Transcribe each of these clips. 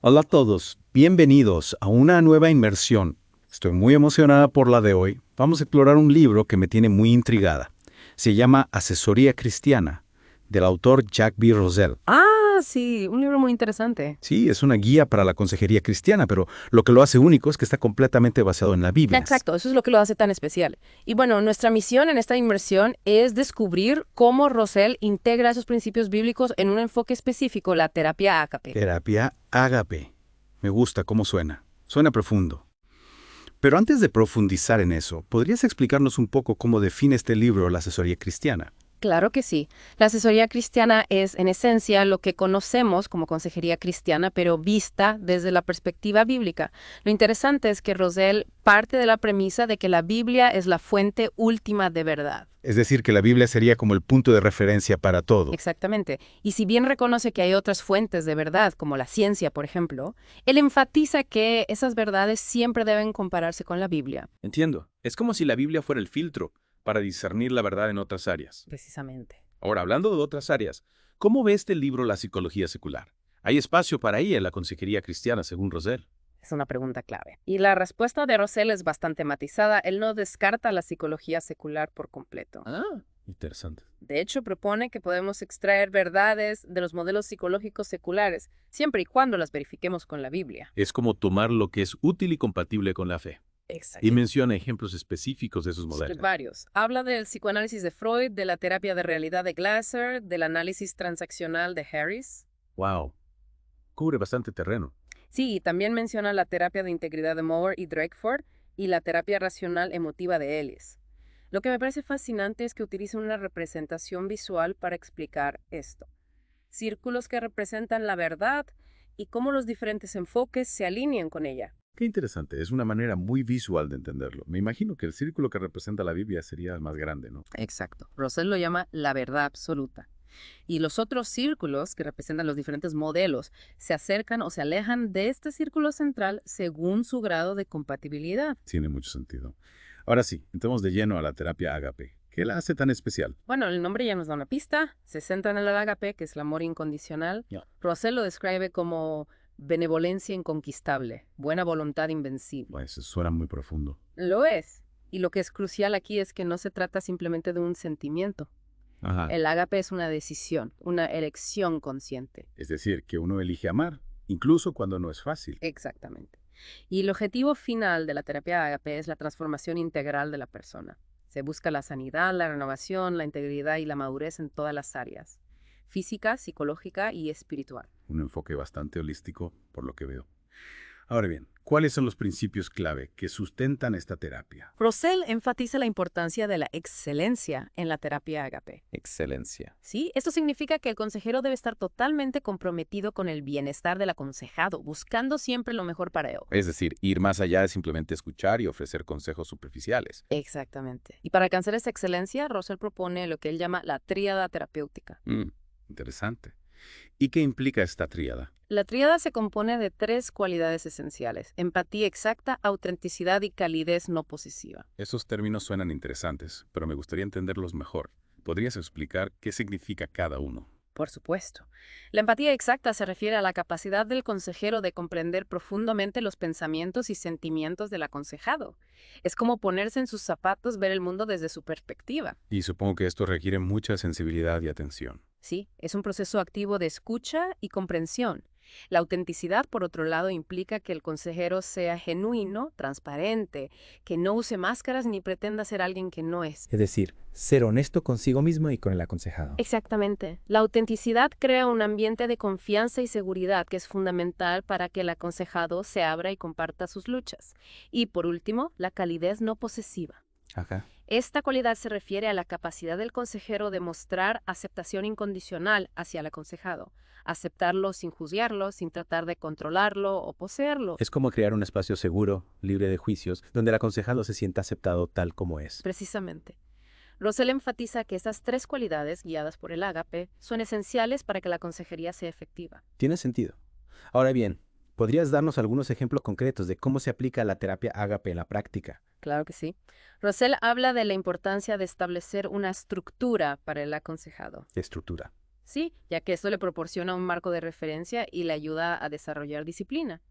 Hola a todos, bienvenidos a una nueva inmersión. Estoy muy emocionada por la de hoy. Vamos a explorar un libro que me tiene muy intrigada. Se llama Asesoría Cristiana, del autor Jack B. Rosell. Sí, un libro muy interesante. Sí, es una guía para la consejería cristiana, pero lo que lo hace único es que está completamente basado en la Biblia. Exacto, eso es lo que lo hace tan especial. Y bueno, nuestra misión en esta inmersión es descubrir cómo Rosell integra esos principios bíblicos en un enfoque específico, la terapia ágape. Terapia Ágape. Me gusta cómo suena. Suena profundo. Pero antes de profundizar en eso, ¿podrías explicarnos un poco cómo define este libro la asesoría cristiana? Claro que sí. La asesoría cristiana es, en esencia, lo que conocemos como consejería cristiana, pero vista desde la perspectiva bíblica. Lo interesante es que Rosell parte de la premisa de que la Biblia es la fuente última de verdad. Es decir, que la Biblia sería como el punto de referencia para todo. Exactamente. Y si bien reconoce que hay otras fuentes de verdad, como la ciencia, por ejemplo, él enfatiza que esas verdades siempre deben compararse con la Biblia. Entiendo. Es como si la Biblia fuera el filtro para discernir la verdad en otras áreas. Precisamente. Ahora, hablando de otras áreas, ¿cómo ve este libro la psicología secular? ¿Hay espacio para ella en la consejería cristiana, según Rosell? Es una pregunta clave. Y la respuesta de Rosell es bastante matizada. Él no descarta la psicología secular por completo. Interesante. De hecho, propone que podemos extraer verdades de los modelos psicológicos seculares, siempre y cuando las verifiquemos con la Biblia. Es como tomar lo que es útil y compatible con la fe. Exacto. Y menciona ejemplos específicos de esos Sí, modelos. varios. Habla del psicoanálisis de Freud, de la terapia de realidad de Glasser, del análisis transaccional de Harris. Wow. Cubre bastante terreno. Sí, y también menciona la terapia de integridad de Moore y Drakeford y la terapia racional emotiva de Ellis. Lo que me parece fascinante es que utiliza una representación visual para explicar esto. Círculos que representan la verdad y cómo los diferentes enfoques se alinean con ella. Qué interesante. Es una manera muy visual de entenderlo. Me imagino que el círculo que representa la Biblia sería el más grande, ¿no? Exacto. Russell lo llama la verdad absoluta. Y los otros círculos, que representan los diferentes modelos, se acercan o se alejan de este círculo central según su grado de compatibilidad. Tiene mucho sentido. Ahora sí, entremos de lleno a la terapia ágape. ¿Qué la hace tan especial? Bueno, el nombre ya nos da una pista. Se centra en el ágape, que es el amor incondicional. Ya. Russell lo describe como benevolencia inconquistable, buena voluntad invencible. Pues suena muy profundo. Lo es. Y lo que es crucial aquí es que no se trata simplemente de un sentimiento. Ajá. El ágape es una decisión, una elección consciente. Es decir, que uno elige amar, incluso cuando no es fácil. Exactamente. Y el objetivo final de la terapia ágape es la transformación integral de la persona. Se busca la sanidad, la renovación, la integridad y la madurez en todas las áreas, física, psicológica y espiritual. Un enfoque bastante holístico, por lo que veo. Ahora bien, ¿cuáles son los principios clave que sustentan esta terapia? Rosell enfatiza la importancia de la excelencia en la terapia ágape. Excelencia. Sí, esto significa que el consejero debe estar totalmente comprometido con el bienestar del aconsejado, buscando siempre lo mejor para él. Es decir, ir más allá de simplemente escuchar y ofrecer consejos superficiales. Exactamente. Y para alcanzar esa excelencia, Rosell propone lo que él llama la tríada terapéutica. Interesante. ¿Y qué implica esta tríada? La tríada se compone de 3 cualidades esenciales: empatía exacta, autenticidad y calidez no posesiva. Esos términos suenan interesantes, pero me gustaría entenderlos mejor. ¿Podrías explicar qué significa cada uno? Por supuesto. La empatía exacta se refiere a la capacidad del consejero de comprender profundamente los pensamientos y sentimientos del aconsejado. Es como ponerse en sus zapatos, ver el mundo desde su perspectiva. Y supongo que esto requiere mucha sensibilidad y atención. Sí, es un proceso activo de escucha y comprensión. La autenticidad, por otro lado, implica que el consejero sea genuino, transparente, que no use máscaras ni pretenda ser alguien que no es. Es decir, ser honesto consigo mismo y con el aconsejado. Exactamente. La autenticidad crea un ambiente de confianza y seguridad que es fundamental para que el aconsejado se abra y comparta sus luchas. Y por último, la calidez no posesiva. Ajá. Esta cualidad se refiere a la capacidad del consejero de mostrar aceptación incondicional hacia el aconsejado, aceptarlo sin juzgarlo, sin tratar de controlarlo o poseerlo. Es como crear un espacio seguro, libre de juicios, donde el aconsejado se sienta aceptado tal como es. Precisamente. Rosell enfatiza que estas 3 cualidades, guiadas por el ágape, son esenciales para que la consejería sea efectiva. Tiene sentido. Ahora bien, ¿podrías darnos algunos ejemplos concretos de cómo se aplica la terapia ágape en la práctica? Claro que sí. Rosell habla de la importancia de establecer una estructura para el aconsejado. Estructura. Sí, ya que esto le proporciona un marco de referencia y le ayuda a desarrollar disciplina.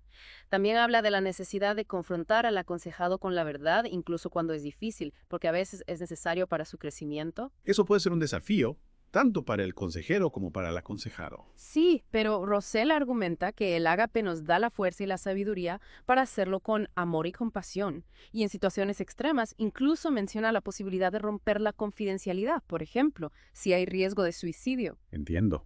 También habla de la necesidad de confrontar al aconsejado con la verdad, incluso cuando es difícil, porque a veces es necesario para su crecimiento. Eso puede ser un desafío, tanto para el consejero como para el aconsejado. Sí, pero Rosell argumenta que el ágape nos da la fuerza y la sabiduría para hacerlo con amor y compasión. Y en situaciones extremas, incluso menciona la posibilidad de romper la confidencialidad, por ejemplo, si hay riesgo de suicidio. Entiendo.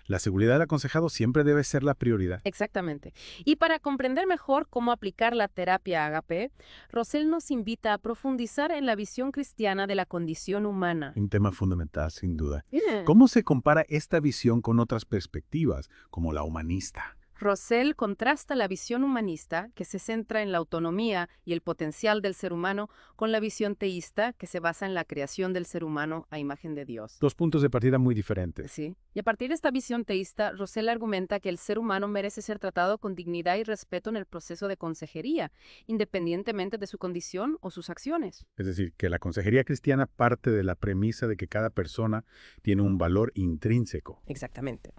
La seguridad del aconsejado siempre debe ser la prioridad. Exactamente. Y para comprender mejor cómo aplicar la terapia ágape, Rosell nos invita a profundizar en la visión cristiana de la condición humana. Un tema fundamental, sin duda. Bien. ¿Cómo se compara esta visión con otras perspectivas, como la humanista? Rosell contrasta la visión humanista, que se centra en la autonomía y el potencial del ser humano, con la visión teísta, que se basa en la creación del ser humano a imagen de Dios. Dos puntos de partida muy diferentes. Sí. Y a partir de esta visión teísta, Rosell argumenta que el ser humano merece ser tratado con dignidad y respeto en el proceso de consejería, independientemente de su condición o sus acciones. Es decir, que la consejería cristiana parte de la premisa de que cada persona tiene un valor intrínseco. Exactamente.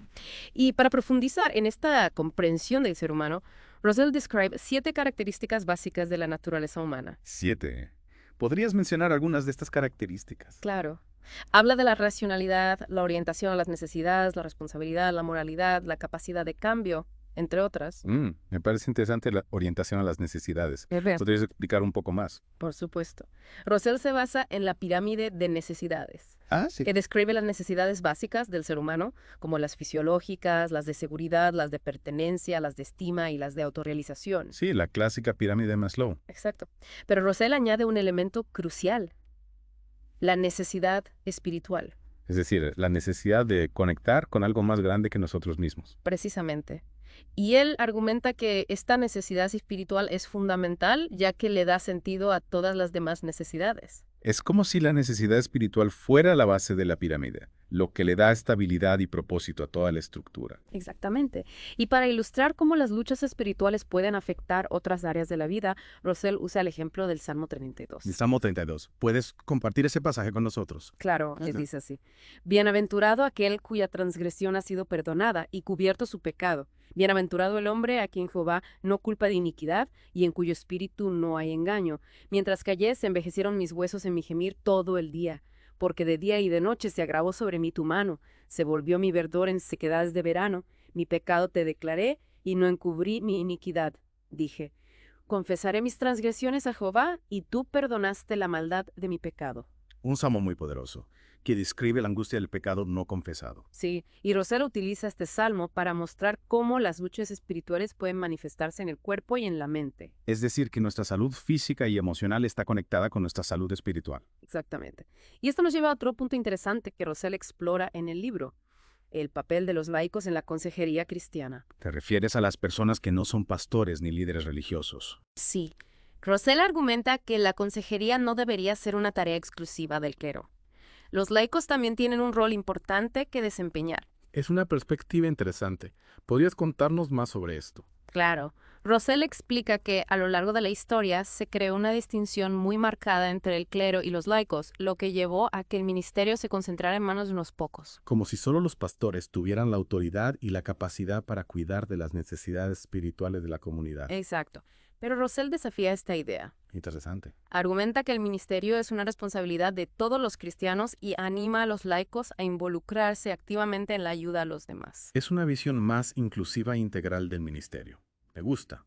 Y para profundizar en esta comprensión del ser humano, Rosell describe 7 características básicas de la naturaleza humana. 7. ¿Podrías mencionar algunas de estas características? Claro. Habla de la racionalidad, la orientación a las necesidades, la responsabilidad, la moralidad, la capacidad de cambio, entre otras. Me parece interesante la orientación a las necesidades. Es verdad. ¿Podrías explicar un poco más? Por supuesto. Rosell se basa en la pirámide de necesidades, Sí. que describe las necesidades básicas del ser humano, como las fisiológicas, las de seguridad, las de pertenencia, las de estima y las de autorrealización. Sí, la clásica pirámide de Maslow. Exacto. Pero Rosell añade un elemento crucial, la necesidad espiritual, Es decir, la necesidad de conectar con algo más grande que nosotros mismos. precisamente. Y él argumenta que esta necesidad espiritual es fundamental, ya que le da sentido a todas las demás necesidades. Es como si la necesidad espiritual fuera la base de la pirámide, lo que le da estabilidad y propósito a toda la estructura. Exactamente. Y para ilustrar cómo las luchas espirituales pueden afectar otras áreas de la vida, Rosell usa el ejemplo del Salmo 32. Salmo 32. ¿Puedes compartir ese pasaje con nosotros? Claro, él dice así: Bienaventurado aquel cuya transgresión ha sido perdonada y cubierto su pecado. Bienaventurado el hombre a quien Jehová no culpa de iniquidad y en cuyo espíritu no hay engaño. Mientras callé, se envejecieron mis huesos en mi gemir todo el día. Porque de día y de noche se agravó sobre mí tu mano. Se volvió mi verdor en sequedades de verano. Mi pecado te declaré y no encubrí mi iniquidad. Dije: confesaré mis transgresiones a Jehová y tú perdonaste la maldad de mi pecado. Un salmo muy poderoso, que describe la angustia del pecado no confesado. Sí, y Rosell utiliza este salmo para mostrar cómo las luchas espirituales pueden manifestarse en el cuerpo y en la mente. Es decir, que nuestra salud física y emocional está conectada con nuestra salud espiritual. Exactamente. Y esto nos lleva a otro punto interesante que Rosell explora en el libro: el papel de los laicos en la consejería cristiana. ¿Te refieres a las personas que no son pastores ni líderes religiosos? Sí. Rosell argumenta que la consejería no debería ser una tarea exclusiva del clero. Los laicos también tienen un rol importante que desempeñar. Es una perspectiva interesante. ¿Podrías contarnos más sobre esto? Claro. Rosell explica que a lo largo de la historia se creó una distinción muy marcada entre el clero y los laicos, lo que llevó a que el ministerio se concentrara en manos de unos pocos. Como si solo los pastores tuvieran la autoridad y la capacidad para cuidar de las necesidades espirituales de la comunidad. Exacto. Pero Rosell desafía esta idea. Interesante. Argumenta que el ministerio es una responsabilidad de todos los cristianos y anima a los laicos a involucrarse activamente en la ayuda a los demás. Es una visión más inclusiva e integral del ministerio. Me gusta.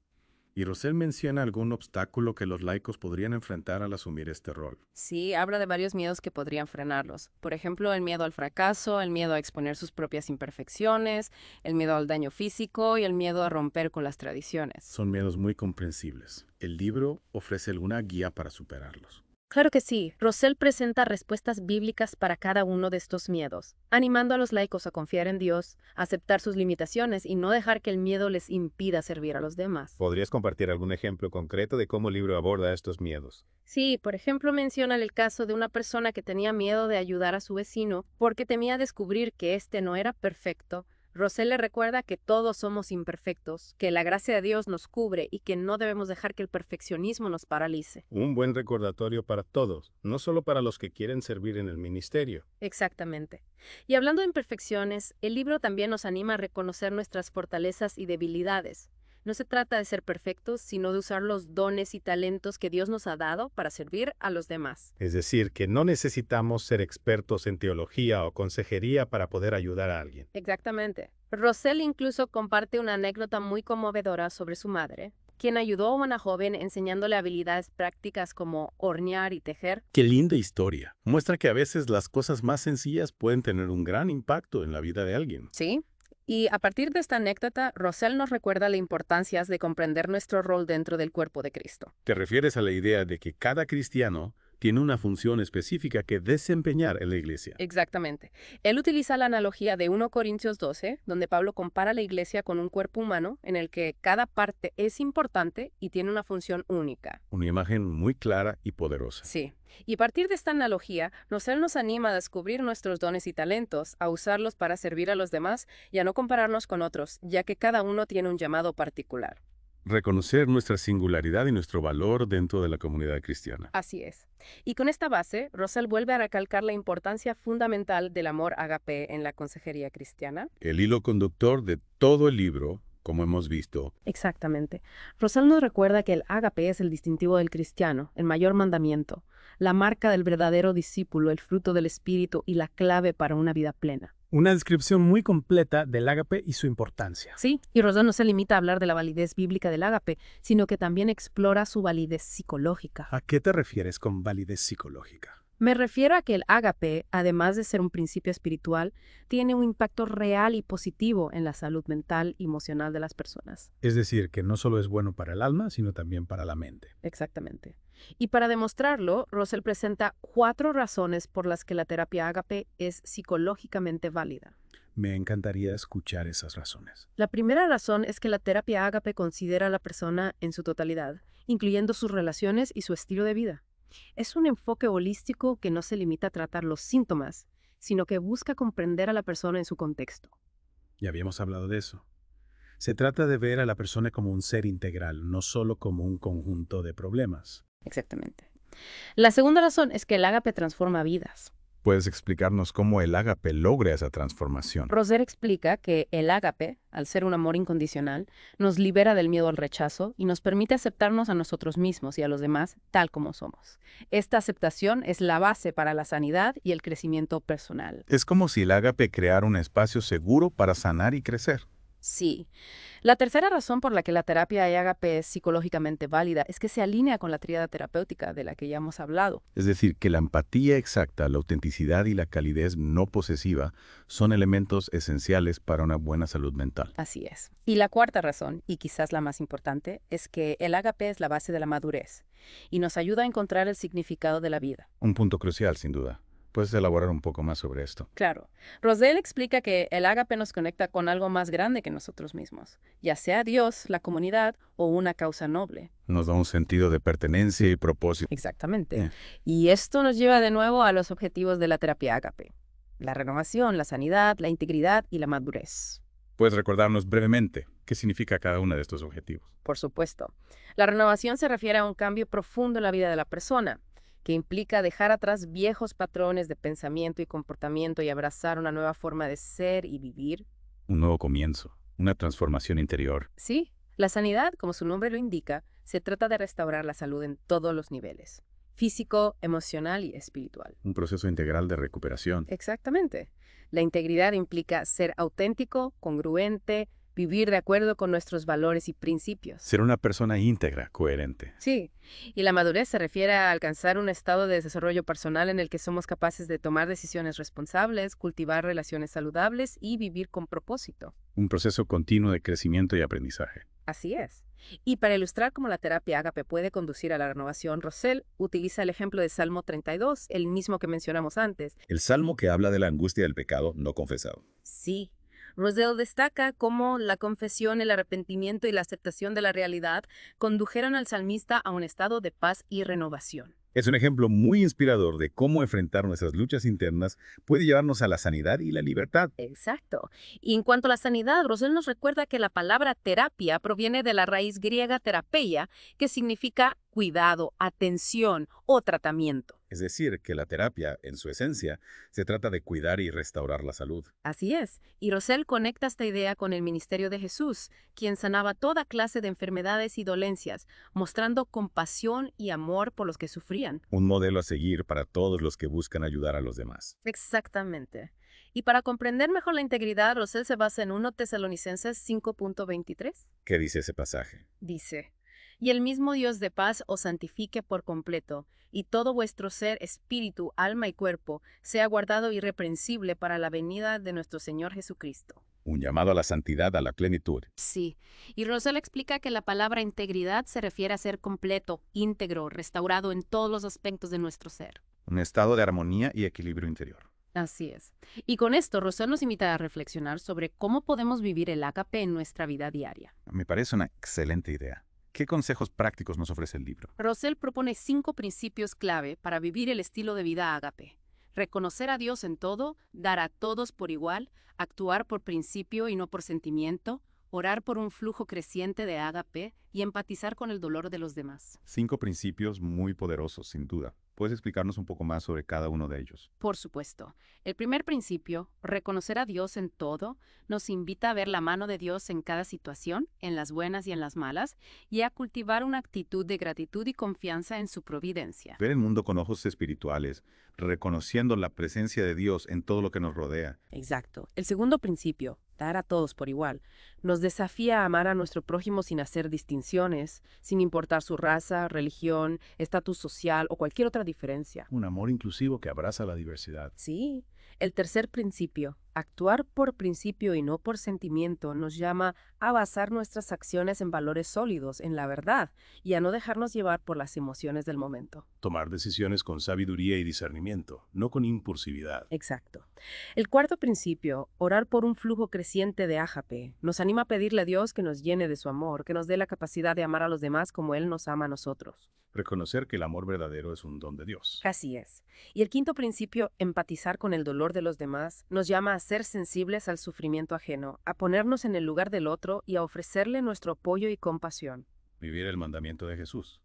Y Rosell menciona algún obstáculo que los laicos podrían enfrentar al asumir este rol. Sí, habla de varios miedos que podrían frenarlos. Por ejemplo, el miedo al fracaso, el miedo a exponer sus propias imperfecciones, el miedo al daño físico y el miedo a romper con las tradiciones. Son miedos muy comprensibles. El libro ofrece alguna guía para superarlos. Claro que sí. Rosell presenta respuestas bíblicas para cada uno de estos miedos, animando a los laicos a confiar en Dios, a aceptar sus limitaciones y no dejar que el miedo les impida servir a los demás. ¿Podrías compartir algún ejemplo concreto de cómo el libro aborda estos miedos? Sí, por ejemplo, menciona el caso de una persona que tenía miedo de ayudar a su vecino porque temía descubrir que éste no era perfecto, Rosel le recuerda que todos somos imperfectos, que la gracia de Dios nos cubre y que no debemos dejar que el perfeccionismo nos paralice. Un buen recordatorio para todos, no solo para los que quieren servir en el ministerio. Exactamente. Y hablando de imperfecciones, el libro también nos anima a reconocer nuestras fortalezas y debilidades. No se trata de ser perfectos, sino de usar los dones y talentos que Dios nos ha dado para servir a los demás. Es decir, que no necesitamos ser expertos en teología o consejería para poder ayudar a alguien. Exactamente. Rosel incluso comparte una anécdota muy conmovedora sobre su madre, quien ayudó a una joven enseñándole habilidades prácticas como hornear y tejer. ¡Qué linda historia! Muestra que a veces las cosas más sencillas pueden tener un gran impacto en la vida de alguien. Sí. Y a partir de esta anécdota, Rosel nos recuerda la importancia de comprender nuestro rol dentro del cuerpo de Cristo. Te refieres a la idea de que cada cristiano tiene una función específica que desempeñar en la iglesia. Exactamente. Él utiliza la analogía de 1 Corintios 12, donde Pablo compara la iglesia con un cuerpo humano en el que cada parte es importante y tiene una función única. Una imagen muy clara y poderosa. Sí. Y a partir de esta analogía, Rosel nos anima a descubrir nuestros dones y talentos, a usarlos para servir a los demás y a no compararnos con otros, ya que cada uno tiene un llamado particular. Reconocer nuestra singularidad y nuestro valor dentro de la comunidad cristiana. Así es. Y con esta base, Rosel vuelve a recalcar la importancia fundamental del amor ágape en la consejería cristiana. El hilo conductor de todo el libro, como hemos visto, Exactamente. Rosel nos recuerda que el ágape es el distintivo del cristiano, el mayor mandamiento, la marca del verdadero discípulo, el fruto del espíritu y la clave para una vida plena. Una descripción muy completa del ágape y su importancia. Sí, y Rosel no se limita a hablar de la validez bíblica del ágape, sino que también explora su validez psicológica. ¿A qué te refieres con validez psicológica? Me refiero a que el ágape, además de ser un principio espiritual, tiene un impacto real y positivo en la salud mental y emocional de las personas. Es decir, que no solo es bueno para el alma, sino también para la mente. Exactamente. Y para demostrarlo, Rosel presenta 4 razones por las que la terapia ágape es psicológicamente válida. Me encantaría escuchar esas razones. La primera razón es que la terapia ágape considera a la persona en su totalidad, incluyendo sus relaciones y su estilo de vida. Es un enfoque holístico que no se limita a tratar los síntomas, sino que busca comprender a la persona en su contexto. Ya habíamos hablado de eso. Se trata de ver a la persona como un ser integral, no solo como un conjunto de problemas. Exactamente. La segunda razón es que el ágape transforma vidas. ¿puedes explicarnos cómo el ágape logra esa transformación? Rosel explica que el ágape, al ser un amor incondicional, nos libera del miedo al rechazo y nos permite aceptarnos a nosotros mismos y a los demás tal como somos. Esta aceptación es la base para la sanidad y el crecimiento personal. Es como si el ágape creara un espacio seguro para sanar y crecer. Sí. La tercera razón por la que la terapia ágape es psicológicamente válida es que se alinea con la tríada terapéutica de la que ya hemos hablado. Es decir, que la empatía exacta, la autenticidad y la calidez no posesiva son elementos esenciales para una buena salud mental. Así es. Y la cuarta razón, y quizás la más importante, es que el ágape es la base de la madurez y nos ayuda a encontrar el significado de la vida. Un punto crucial, sin duda. ¿Puedes elaborar un poco más sobre esto? Claro. Rosel explica que el ágape nos conecta con algo más grande que nosotros mismos, ya sea Dios, la comunidad o una causa noble. Nos da un sentido de pertenencia y propósito. Exactamente. Y esto nos lleva de nuevo a los objetivos de la terapia ágape: la renovación, la sanidad, la integridad y la madurez. ¿Puedes recordarnos brevemente qué significa cada uno de estos objetivos? Por supuesto. La renovación se refiere a un cambio profundo en la vida de la persona, que implica dejar atrás viejos patrones de pensamiento y comportamiento y abrazar una nueva forma de ser y vivir. Un nuevo comienzo, una transformación interior. Sí, la sanidad, como su nombre lo indica, se trata de restaurar la salud en todos los niveles: físico, emocional y espiritual. Un proceso integral de recuperación. Exactamente. La integridad implica ser auténtico, congruente, vivir de acuerdo con nuestros valores y principios. Ser una persona íntegra, coherente. Sí, y la madurez se refiere a alcanzar un estado de desarrollo personal en el que somos capaces de tomar decisiones responsables, cultivar relaciones saludables y vivir con propósito. Un proceso continuo de crecimiento y aprendizaje. Así es. Y para ilustrar cómo la terapia ágape puede conducir a la renovación, Rosel utiliza el ejemplo de Salmo 32, el mismo que mencionamos antes. El salmo que habla de la angustia del pecado no confesado. Sí. Rosel destaca cómo la confesión, el arrepentimiento y la aceptación de la realidad condujeron al salmista a un estado de paz y renovación. Es un ejemplo muy inspirador de cómo enfrentar nuestras luchas internas puede llevarnos a la sanidad y la libertad. Exacto. Y en cuanto a la sanidad, Rosell nos recuerda que la palabra terapia proviene de la raíz griega terapeia, que significa cuidado, atención o tratamiento. Es decir, que la terapia, en su esencia, se trata de cuidar y restaurar la salud. Así es. Y Rosell conecta esta idea con el ministerio de Jesús, quien sanaba toda clase de enfermedades y dolencias, mostrando compasión y amor por los que sufrían. Un modelo a seguir para todos los que buscan ayudar a los demás. Exactamente. Y para comprender mejor la integridad, Rosell se basa en 1 Tesalonicenses 5.23. ¿Qué dice ese pasaje? Dice, y el mismo Dios de paz os santifique por completo, y todo vuestro ser, espíritu, alma y cuerpo, sea guardado irreprensible para la venida de nuestro Señor Jesucristo. Un llamado a la santidad, a la plenitud. Sí, y Rosell explica que la palabra integridad se refiere a ser completo, íntegro, restaurado en todos los aspectos de nuestro ser. Un estado de armonía y equilibrio interior. Así es. Y con esto, Rosell nos invita a reflexionar sobre cómo podemos vivir el ágape en nuestra vida diaria. Me parece una excelente idea. ¿Qué consejos prácticos nos ofrece el libro? Rosell propone 5 principios clave para vivir el estilo de vida ágape. Reconocer a Dios en todo, dar a todos por igual, actuar por principio y no por sentimiento, orar por un flujo creciente de ágape y empatizar con el dolor de los demás. 5 principios muy poderosos, sin duda. ¿Puedes explicarnos un poco más sobre cada uno de ellos? Por supuesto. El primer principio, reconocer a Dios en todo, nos invita a ver la mano de Dios en cada situación, en las buenas y en las malas, y a cultivar una actitud de gratitud y confianza en su providencia. Ver el mundo con ojos espirituales, reconociendo la presencia de Dios en todo lo que nos rodea. Exacto. El segundo principio, dar a todos por igual, nos desafía a amar a nuestro prójimo sin hacer distinciones, sin importar su raza, religión, estatus social o cualquier otra diferencia. Un amor inclusivo que abraza la diversidad. Sí. El tercer principio, actuar por principio y no por sentimiento, nos llama a basar nuestras acciones en valores sólidos, en la verdad, y a no dejarnos llevar por las emociones del momento. Tomar decisiones con sabiduría y discernimiento, no con impulsividad. Exacto. El cuarto principio, orar por un flujo creciente de ágape, nos anima a pedirle a Dios que nos llene de su amor, que nos dé la capacidad de amar a los demás como Él nos ama a nosotros. Reconocer que el amor verdadero es un don de Dios. Así es. Y el quinto principio, empatizar con el dolor de los demás, nos llama a ser sensibles al sufrimiento ajeno, a ponernos en el lugar del otro y a ofrecerle nuestro apoyo y compasión. Vivir el mandamiento de Jesús.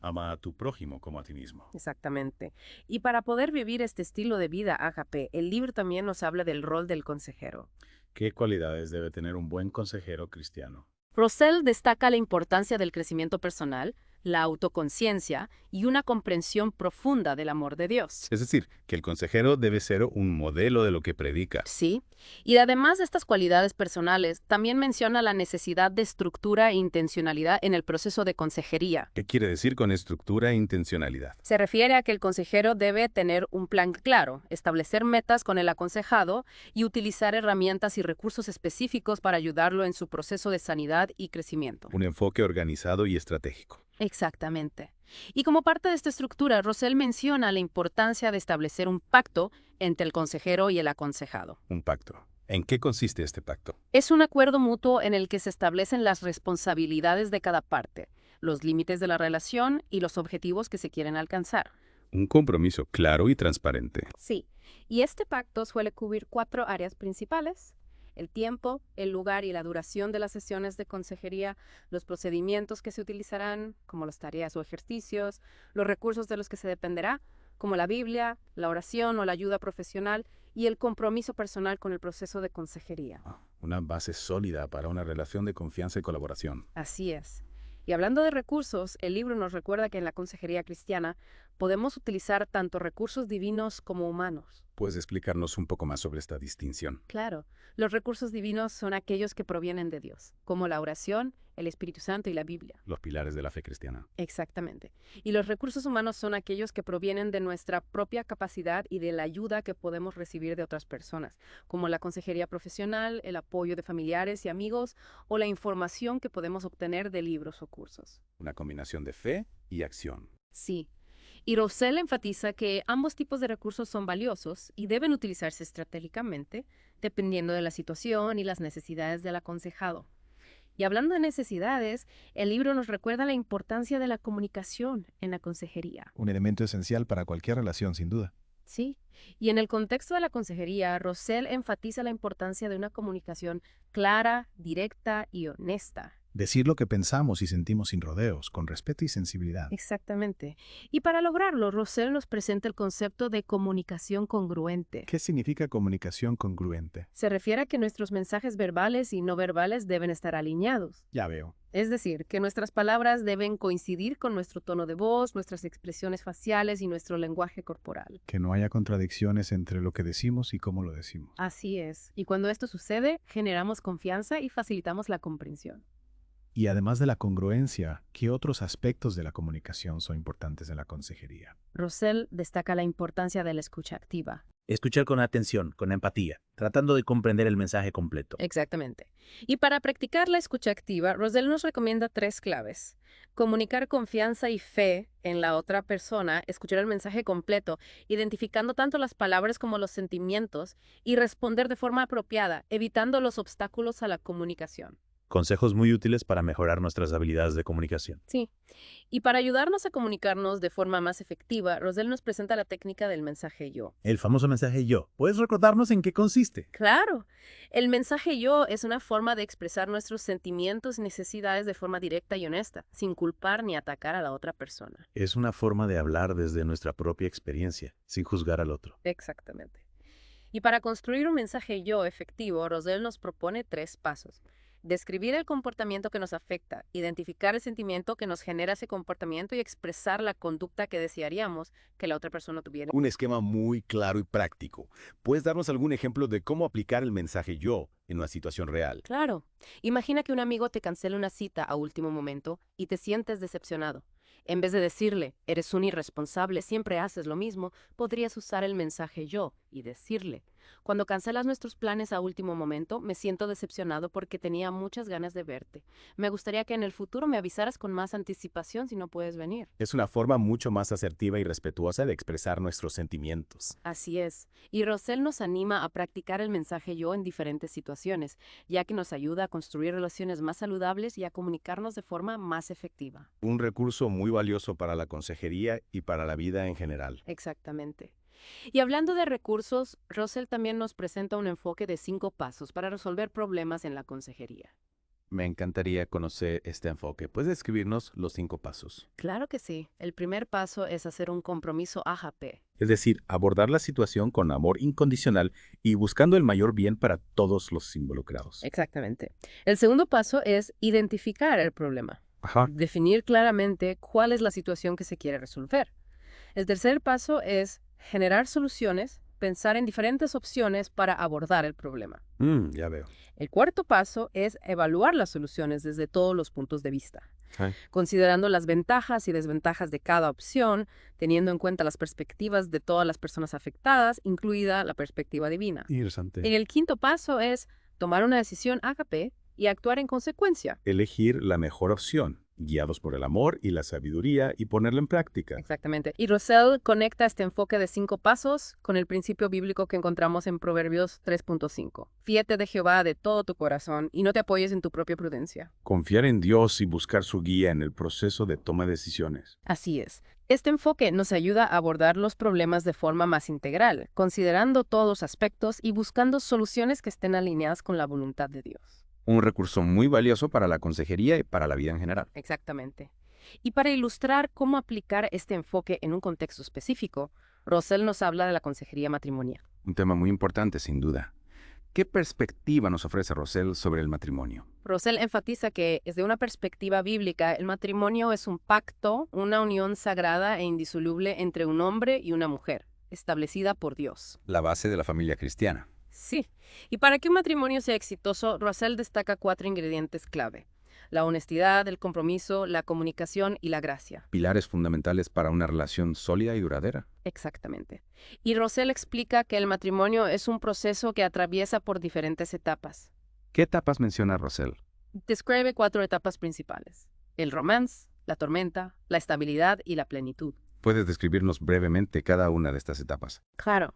Ama a tu prójimo como a ti mismo. Exactamente. Y para poder vivir este estilo de vida ágape, el libro también nos habla del rol del consejero. ¿Qué cualidades debe tener un buen consejero cristiano? Rosell destaca la importancia del crecimiento personal, la autoconciencia y una comprensión profunda del amor de Dios. Es decir, que el consejero debe ser un modelo de lo que predica. Sí, y además de estas cualidades personales, también menciona la necesidad de estructura e intencionalidad en el proceso de consejería. ¿Qué quiere decir con estructura e intencionalidad? Se refiere a que el consejero debe tener un plan claro, establecer metas con el aconsejado y utilizar herramientas y recursos específicos para ayudarlo en su proceso de sanidad y crecimiento. Un enfoque organizado y estratégico. Exactamente. Y como parte de esta estructura, Rosell menciona la importancia de establecer un pacto entre el consejero y el aconsejado. Un pacto. ¿En qué consiste este pacto? Es un acuerdo mutuo en el que se establecen las responsabilidades de cada parte, los límites de la relación y los objetivos que se quieren alcanzar. Un compromiso claro y transparente. Sí, y este pacto suele cubrir 4 áreas principales: el tiempo, el lugar y la duración de las sesiones de consejería, los procedimientos que se utilizarán, como las tareas o ejercicios, los recursos de los que se dependerá, como la Biblia, la oración o la ayuda profesional, y el compromiso personal con el proceso de consejería. Una base sólida para una relación de confianza y colaboración. Así es. Y hablando de recursos, el libro nos recuerda que en la consejería cristiana podemos utilizar tanto recursos divinos como humanos. ¿Puedes explicarnos un poco más sobre esta distinción? Claro, los recursos divinos son aquellos que provienen de Dios, como la oración, el Espíritu Santo y la Biblia. Los pilares de la fe cristiana. Exactamente. Y los recursos humanos son aquellos que provienen de nuestra propia capacidad y de la ayuda que podemos recibir de otras personas, como la consejería profesional, el apoyo de familiares y amigos o la información que podemos obtener de libros o cursos. Una combinación de fe y acción. Sí. Y Rosell enfatiza que ambos tipos de recursos son valiosos y deben utilizarse estratégicamente, dependiendo de la situación y las necesidades del aconsejado. Y hablando de necesidades, el libro nos recuerda la importancia de la comunicación en la consejería. Un elemento esencial para cualquier relación, sin duda. Sí, y en el contexto de la consejería, Rosell enfatiza la importancia de una comunicación clara, directa y honesta. Decir lo que pensamos y sentimos sin rodeos, con respeto y sensibilidad. Exactamente. Y para lograrlo, Rosell nos presenta el concepto de comunicación congruente. ¿Qué significa comunicación congruente? Se refiere a que nuestros mensajes verbales y no verbales deben estar alineados. Ya veo. Es decir, que nuestras palabras deben coincidir con nuestro tono de voz, nuestras expresiones faciales y nuestro lenguaje corporal. Que no haya contradicciones entre lo que decimos y cómo lo decimos. Así es. Y cuando esto sucede, generamos confianza y facilitamos la comprensión. Y además de la congruencia, ¿qué otros aspectos de la comunicación son importantes en la consejería? Rosell destaca la importancia de la escucha activa. Escuchar con atención, con empatía, tratando de comprender el mensaje completo. Exactamente. Y para practicar la escucha activa, Rosell nos recomienda 3 claves. Comunicar confianza y fe en la otra persona, escuchar el mensaje completo, identificando tanto las palabras como los sentimientos y responder de forma apropiada, evitando los obstáculos a la comunicación. Consejos muy útiles para mejorar nuestras habilidades de comunicación. Sí. Y para ayudarnos a comunicarnos de forma más efectiva, Rosell nos presenta la técnica del mensaje yo. El famoso mensaje yo. ¿Puedes recordarnos en qué consiste? Claro. El mensaje yo es una forma de expresar nuestros sentimientos y necesidades de forma directa y honesta, sin culpar ni atacar a la otra persona. Es una forma de hablar desde nuestra propia experiencia, sin juzgar al otro. Exactamente. Y para construir un mensaje yo efectivo, Rosell nos propone 3 pasos. Describir el comportamiento que nos afecta, identificar el sentimiento que nos genera ese comportamiento y expresar la conducta que desearíamos que la otra persona tuviera. Un esquema muy claro y práctico. ¿Puedes darnos algún ejemplo de cómo aplicar el mensaje yo en una situación real? Claro. Imagina que un amigo te cancela una cita a último momento y te sientes decepcionado. En vez de decirle, eres un irresponsable, siempre haces lo mismo, podrías usar el mensaje yo y decirle, cuando cancelas nuestros planes a último momento, me siento decepcionado porque tenía muchas ganas de verte. Me gustaría que en el futuro me avisaras con más anticipación si no puedes venir. Es una forma mucho más asertiva y respetuosa de expresar nuestros sentimientos. Así es. Y Rosell nos anima a practicar el mensaje yo en diferentes situaciones, ya que nos ayuda a construir relaciones más saludables y a comunicarnos de forma más efectiva. Un recurso muy valioso para la consejería y para la vida en general. Exactamente. Y hablando de recursos, Rosell también nos presenta un enfoque de 5 pasos para resolver problemas en la consejería. Me encantaría conocer este enfoque. ¿Puedes describirnos los 5 pasos? Claro que sí. El primer paso es hacer un compromiso AJP. Es decir, abordar la situación con amor incondicional y buscando el mayor bien para todos los involucrados. Exactamente. El segundo paso es identificar el problema. Ajá. Definir claramente cuál es la situación que se quiere resolver. El tercer paso es generar soluciones, pensar en diferentes opciones para abordar el problema. Ya veo. El cuarto paso es evaluar las soluciones desde todos los puntos de vista, considerando las ventajas y desventajas de cada opción, teniendo en cuenta las perspectivas de todas las personas afectadas, incluida la perspectiva divina. Interesante. Y el quinto paso es tomar una decisión AJP y actuar en consecuencia. Elegir la mejor opción, guiados por el amor y la sabiduría y ponerla en práctica. Exactamente. Y Rosell conecta este enfoque de 5 pasos con el principio bíblico que encontramos en Proverbios 3.5. Fíate de Jehová de todo tu corazón y no te apoyes en tu propia prudencia. Confiar en Dios y buscar su guía en el proceso de toma de decisiones. Así es. Este enfoque nos ayuda a abordar los problemas de forma más integral, considerando todos los aspectos y buscando soluciones que estén alineadas con la voluntad de Dios. Un recurso muy valioso para la consejería y para la vida en general. Exactamente. Y para ilustrar cómo aplicar este enfoque en un contexto específico, Rosell nos habla de la consejería matrimonial. Un tema muy importante, sin duda. ¿Qué perspectiva nos ofrece Rosell sobre el matrimonio? Rosell enfatiza que, desde una perspectiva bíblica, el matrimonio es un pacto, una unión sagrada e indisoluble entre un hombre y una mujer, establecida por Dios. La base de la familia cristiana. Sí. Y para que un matrimonio sea exitoso, Rosell destaca 4 ingredientes clave: la honestidad, el compromiso, la comunicación y la gracia. Pilares fundamentales para una relación sólida y duradera. Exactamente. Y Rosell explica que el matrimonio es un proceso que atraviesa por diferentes etapas. ¿Qué etapas menciona Rosell? Describe 4 etapas principales: el romance, la tormenta, la estabilidad y la plenitud. ¿Puedes describirnos brevemente cada una de estas etapas? Claro.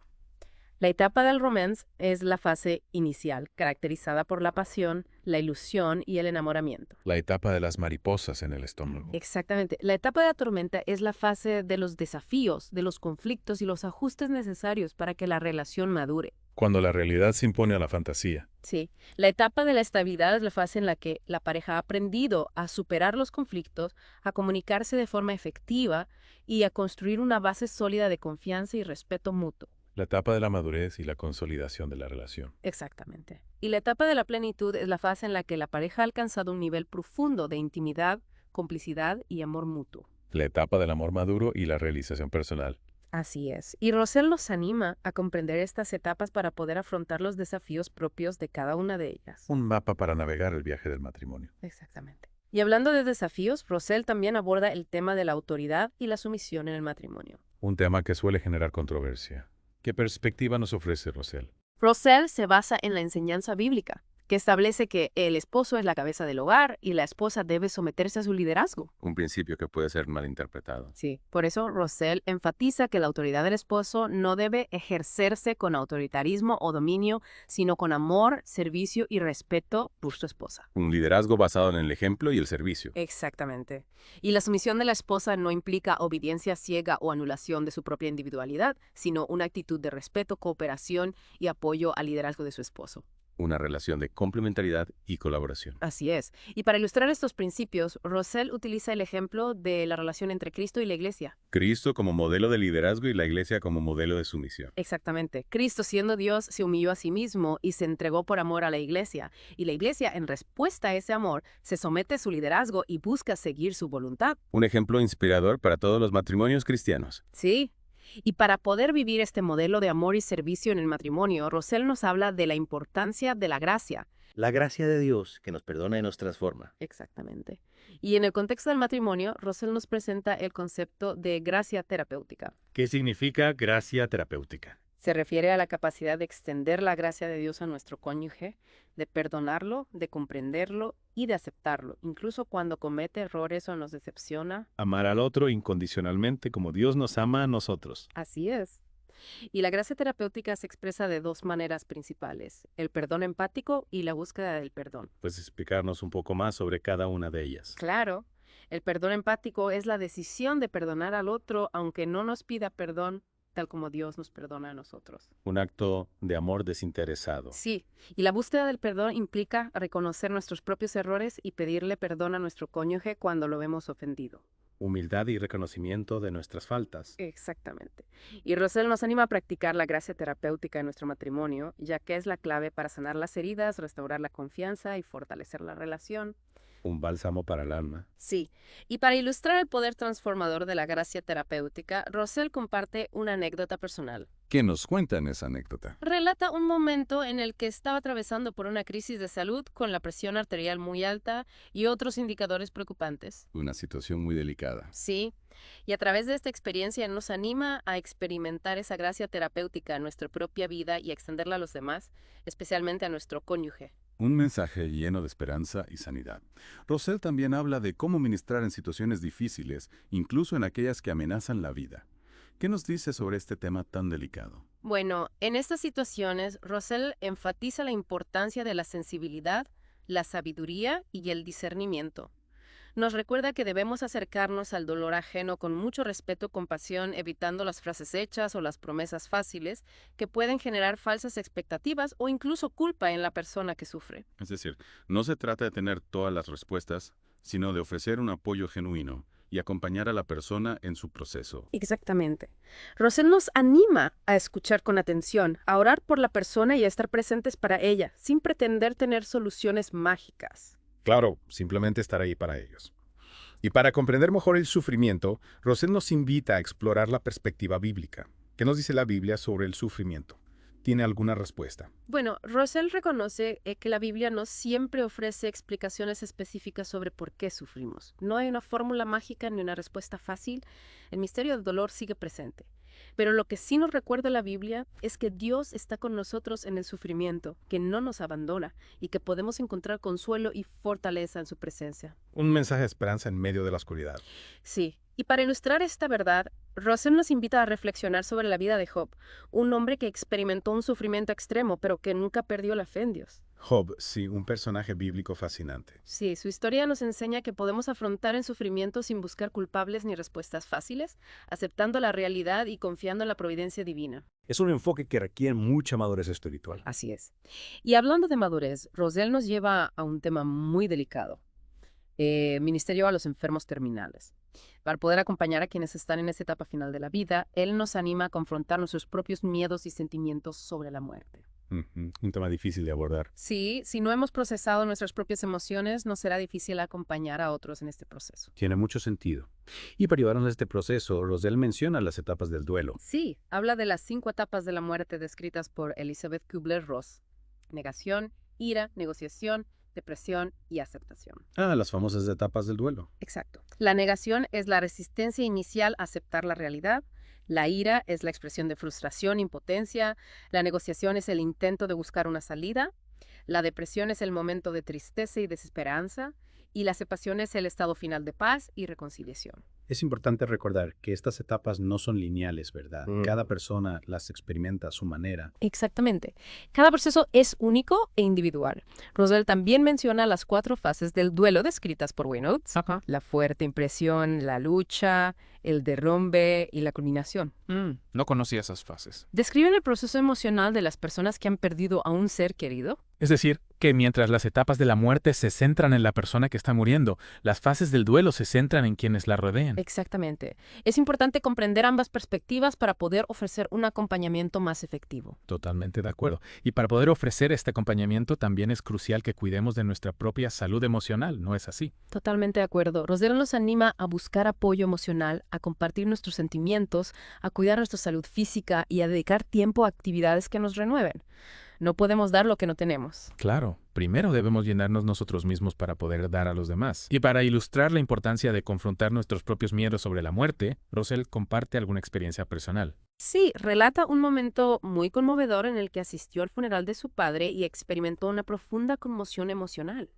La etapa del romance es la fase inicial, caracterizada por la pasión, la ilusión y el enamoramiento. La etapa de las mariposas en el estómago. Exactamente. La etapa de la tormenta es la fase de los desafíos, de los conflictos y los ajustes necesarios para que la relación madure. Cuando la realidad se impone a la fantasía. Sí. La etapa de la estabilidad es la fase en la que la pareja ha aprendido a superar los conflictos, a comunicarse de forma efectiva y a construir una base sólida de confianza y respeto mutuo. La etapa de la madurez y la consolidación de la relación. Exactamente. Y la etapa de la plenitud es la fase en la que la pareja ha alcanzado un nivel profundo de intimidad, complicidad y amor mutuo. La etapa del amor maduro y la realización personal. Así es. Y Rosell nos anima a comprender estas etapas para poder afrontar los desafíos propios de cada una de ellas. Un mapa para navegar el viaje del matrimonio. Exactamente. Y hablando de desafíos, Rosell también aborda el tema de la autoridad y la sumisión en el matrimonio. Un tema que suele generar controversia. ¿Qué perspectiva nos ofrece Rosell? Rosell se basa en la enseñanza bíblica, que establece que el esposo es la cabeza del hogar y la esposa debe someterse a su liderazgo. Un principio que puede ser malinterpretado. Sí, por eso Rosell enfatiza que la autoridad del esposo no debe ejercerse con autoritarismo o dominio, sino con amor, servicio y respeto por su esposa. Un liderazgo basado en el ejemplo y el servicio. Exactamente. Y la sumisión de la esposa no implica obediencia ciega o anulación de su propia individualidad, sino una actitud de respeto, cooperación y apoyo al liderazgo de su esposo. Una relación de complementariedad y colaboración. Así es. Y para ilustrar estos principios, Rosell utiliza el ejemplo de la relación entre Cristo y la Iglesia. Cristo como modelo de liderazgo y la Iglesia como modelo de sumisión. Exactamente. Cristo, siendo Dios, se humilló a sí mismo y se entregó por amor a la Iglesia. Y la Iglesia, en respuesta a ese amor, se somete a su liderazgo y busca seguir su voluntad. Un ejemplo inspirador para todos los matrimonios cristianos. Sí. Y para poder vivir este modelo de amor y servicio en el matrimonio, Rosell nos habla de la importancia de la gracia. La gracia de Dios que nos perdona y nos transforma. Exactamente. Y en el contexto del matrimonio, Rosell nos presenta el concepto de gracia terapéutica. ¿Qué significa gracia terapéutica? Se refiere a la capacidad de extender la gracia de Dios a nuestro cónyuge, de perdonarlo, de comprenderlo y de aceptarlo, incluso cuando comete errores o nos decepciona. Amar al otro incondicionalmente como Dios nos ama a nosotros. Así es. Y la gracia terapéutica se expresa de dos maneras principales, el perdón empático y la búsqueda del perdón. ¿Puedes explicarnos un poco más sobre cada una de ellas? Claro, el perdón empático es la decisión de perdonar al otro aunque no nos pida perdón, tal como Dios nos perdona a nosotros. Un acto de amor desinteresado. Sí, y la búsqueda del perdón implica reconocer nuestros propios errores y pedirle perdón a nuestro cónyuge cuando lo vemos ofendido. Humildad y reconocimiento de nuestras faltas. Exactamente. Y Rosell nos anima a practicar la gracia terapéutica en nuestro matrimonio, ya que es la clave para sanar las heridas, restaurar la confianza y fortalecer la relación. Un bálsamo para el alma. Sí, y para ilustrar el poder transformador de la gracia terapéutica, Rosell comparte una anécdota personal. ¿Qué nos cuenta en esa anécdota? Relata un momento en el que estaba atravesando por una crisis de salud con la presión arterial muy alta y otros indicadores preocupantes. Una situación muy delicada. Sí, y a través de esta experiencia nos anima a experimentar esa gracia terapéutica en nuestra propia vida y a extenderla a los demás, especialmente a nuestro cónyuge. Un mensaje lleno de esperanza y sanidad. Rosell también habla de cómo ministrar en situaciones difíciles, incluso en aquellas que amenazan la vida. ¿Qué nos dice sobre este tema tan delicado? Bueno, en estas situaciones, Rosell enfatiza la importancia de la sensibilidad, la sabiduría y el discernimiento. Nos recuerda que debemos acercarnos al dolor ajeno con mucho respeto y compasión, evitando las frases hechas o las promesas fáciles que pueden generar falsas expectativas o incluso culpa en la persona que sufre. Es decir, no se trata de tener todas las respuestas, sino de ofrecer un apoyo genuino y acompañar a la persona en su proceso. Exactamente. Rosell nos anima a escuchar con atención, a orar por la persona y a estar presentes para ella, sin pretender tener soluciones mágicas. Claro, simplemente estar ahí para ellos. Y para comprender mejor el sufrimiento, Rosell nos invita a explorar la perspectiva bíblica. ¿Qué nos dice la Biblia sobre el sufrimiento? ¿Tiene alguna respuesta? Bueno, Rosell reconoce que la Biblia no siempre ofrece explicaciones específicas sobre por qué sufrimos. No hay una fórmula mágica ni una respuesta fácil. El misterio del dolor sigue presente. Pero lo que sí nos recuerda la Biblia es que Dios está con nosotros en el sufrimiento, que no nos abandona y que podemos encontrar consuelo y fortaleza en su presencia. Un mensaje de esperanza en medio de la oscuridad. Sí, y para ilustrar esta verdad, Russell nos invita a reflexionar sobre la vida de Job, un hombre que experimentó un sufrimiento extremo, pero que nunca perdió la fe en Dios. Job, sí, un personaje bíblico fascinante. Sí, su historia nos enseña que podemos afrontar el sufrimiento sin buscar culpables ni respuestas fáciles, aceptando la realidad y confiando en la providencia divina. Es un enfoque que requiere mucha madurez espiritual. Así es. Y hablando de madurez, Russell nos lleva a un tema muy delicado. Ministerio a los enfermos terminales. Para poder acompañar a quienes están en esa etapa final de la vida, él nos anima a confrontar nuestros propios miedos y sentimientos sobre la muerte. Un tema difícil de abordar. Sí, si no hemos procesado nuestras propias emociones, nos será difícil acompañar a otros en este proceso. Tiene mucho sentido. Y para ayudarnos a este proceso, Russell menciona las etapas del duelo. Sí, habla de las 5 etapas de la muerte descritas por Elizabeth Kubler-Ross: negación, ira, negociación, depresión y aceptación. Las famosas etapas del duelo. Exacto. La negación es la resistencia inicial a aceptar la realidad. La ira es la expresión de frustración, impotencia. La negociación es el intento de buscar una salida. La depresión es el momento de tristeza y desesperanza. Y la aceptación es el estado final de paz y reconciliación. Es importante recordar que estas etapas no son lineales, ¿verdad? Cada persona las experimenta a su manera. Exactamente. Cada proceso es único e individual. Russell también menciona las 4 fases del duelo descritas por Wayne Oates: la fuerte impresión, la lucha, el derrumbe y la culminación. No conocía esas fases. Describen el proceso emocional de las personas que han perdido a un ser querido. Es decir, que mientras las etapas de la muerte se centran en la persona que está muriendo, las fases del duelo se centran en quienes la rodean. Exactamente. Es importante comprender ambas perspectivas para poder ofrecer un acompañamiento más efectivo. Totalmente de acuerdo. Y para poder ofrecer este acompañamiento también es crucial que cuidemos de nuestra propia salud emocional, ¿no es así? Totalmente de acuerdo. Russell nos anima a buscar apoyo emocional, a compartir nuestros sentimientos, a cuidar nuestra salud física y a dedicar tiempo a actividades que nos renueven. No podemos dar lo que no tenemos. Claro, primero debemos llenarnos nosotros mismos para poder dar a los demás. Y para ilustrar la importancia de confrontar nuestros propios miedos sobre la muerte, Russell comparte alguna experiencia personal. Sí, relata un momento muy conmovedor en el que asistió al funeral de su padre y experimentó una profunda conmoción emocional.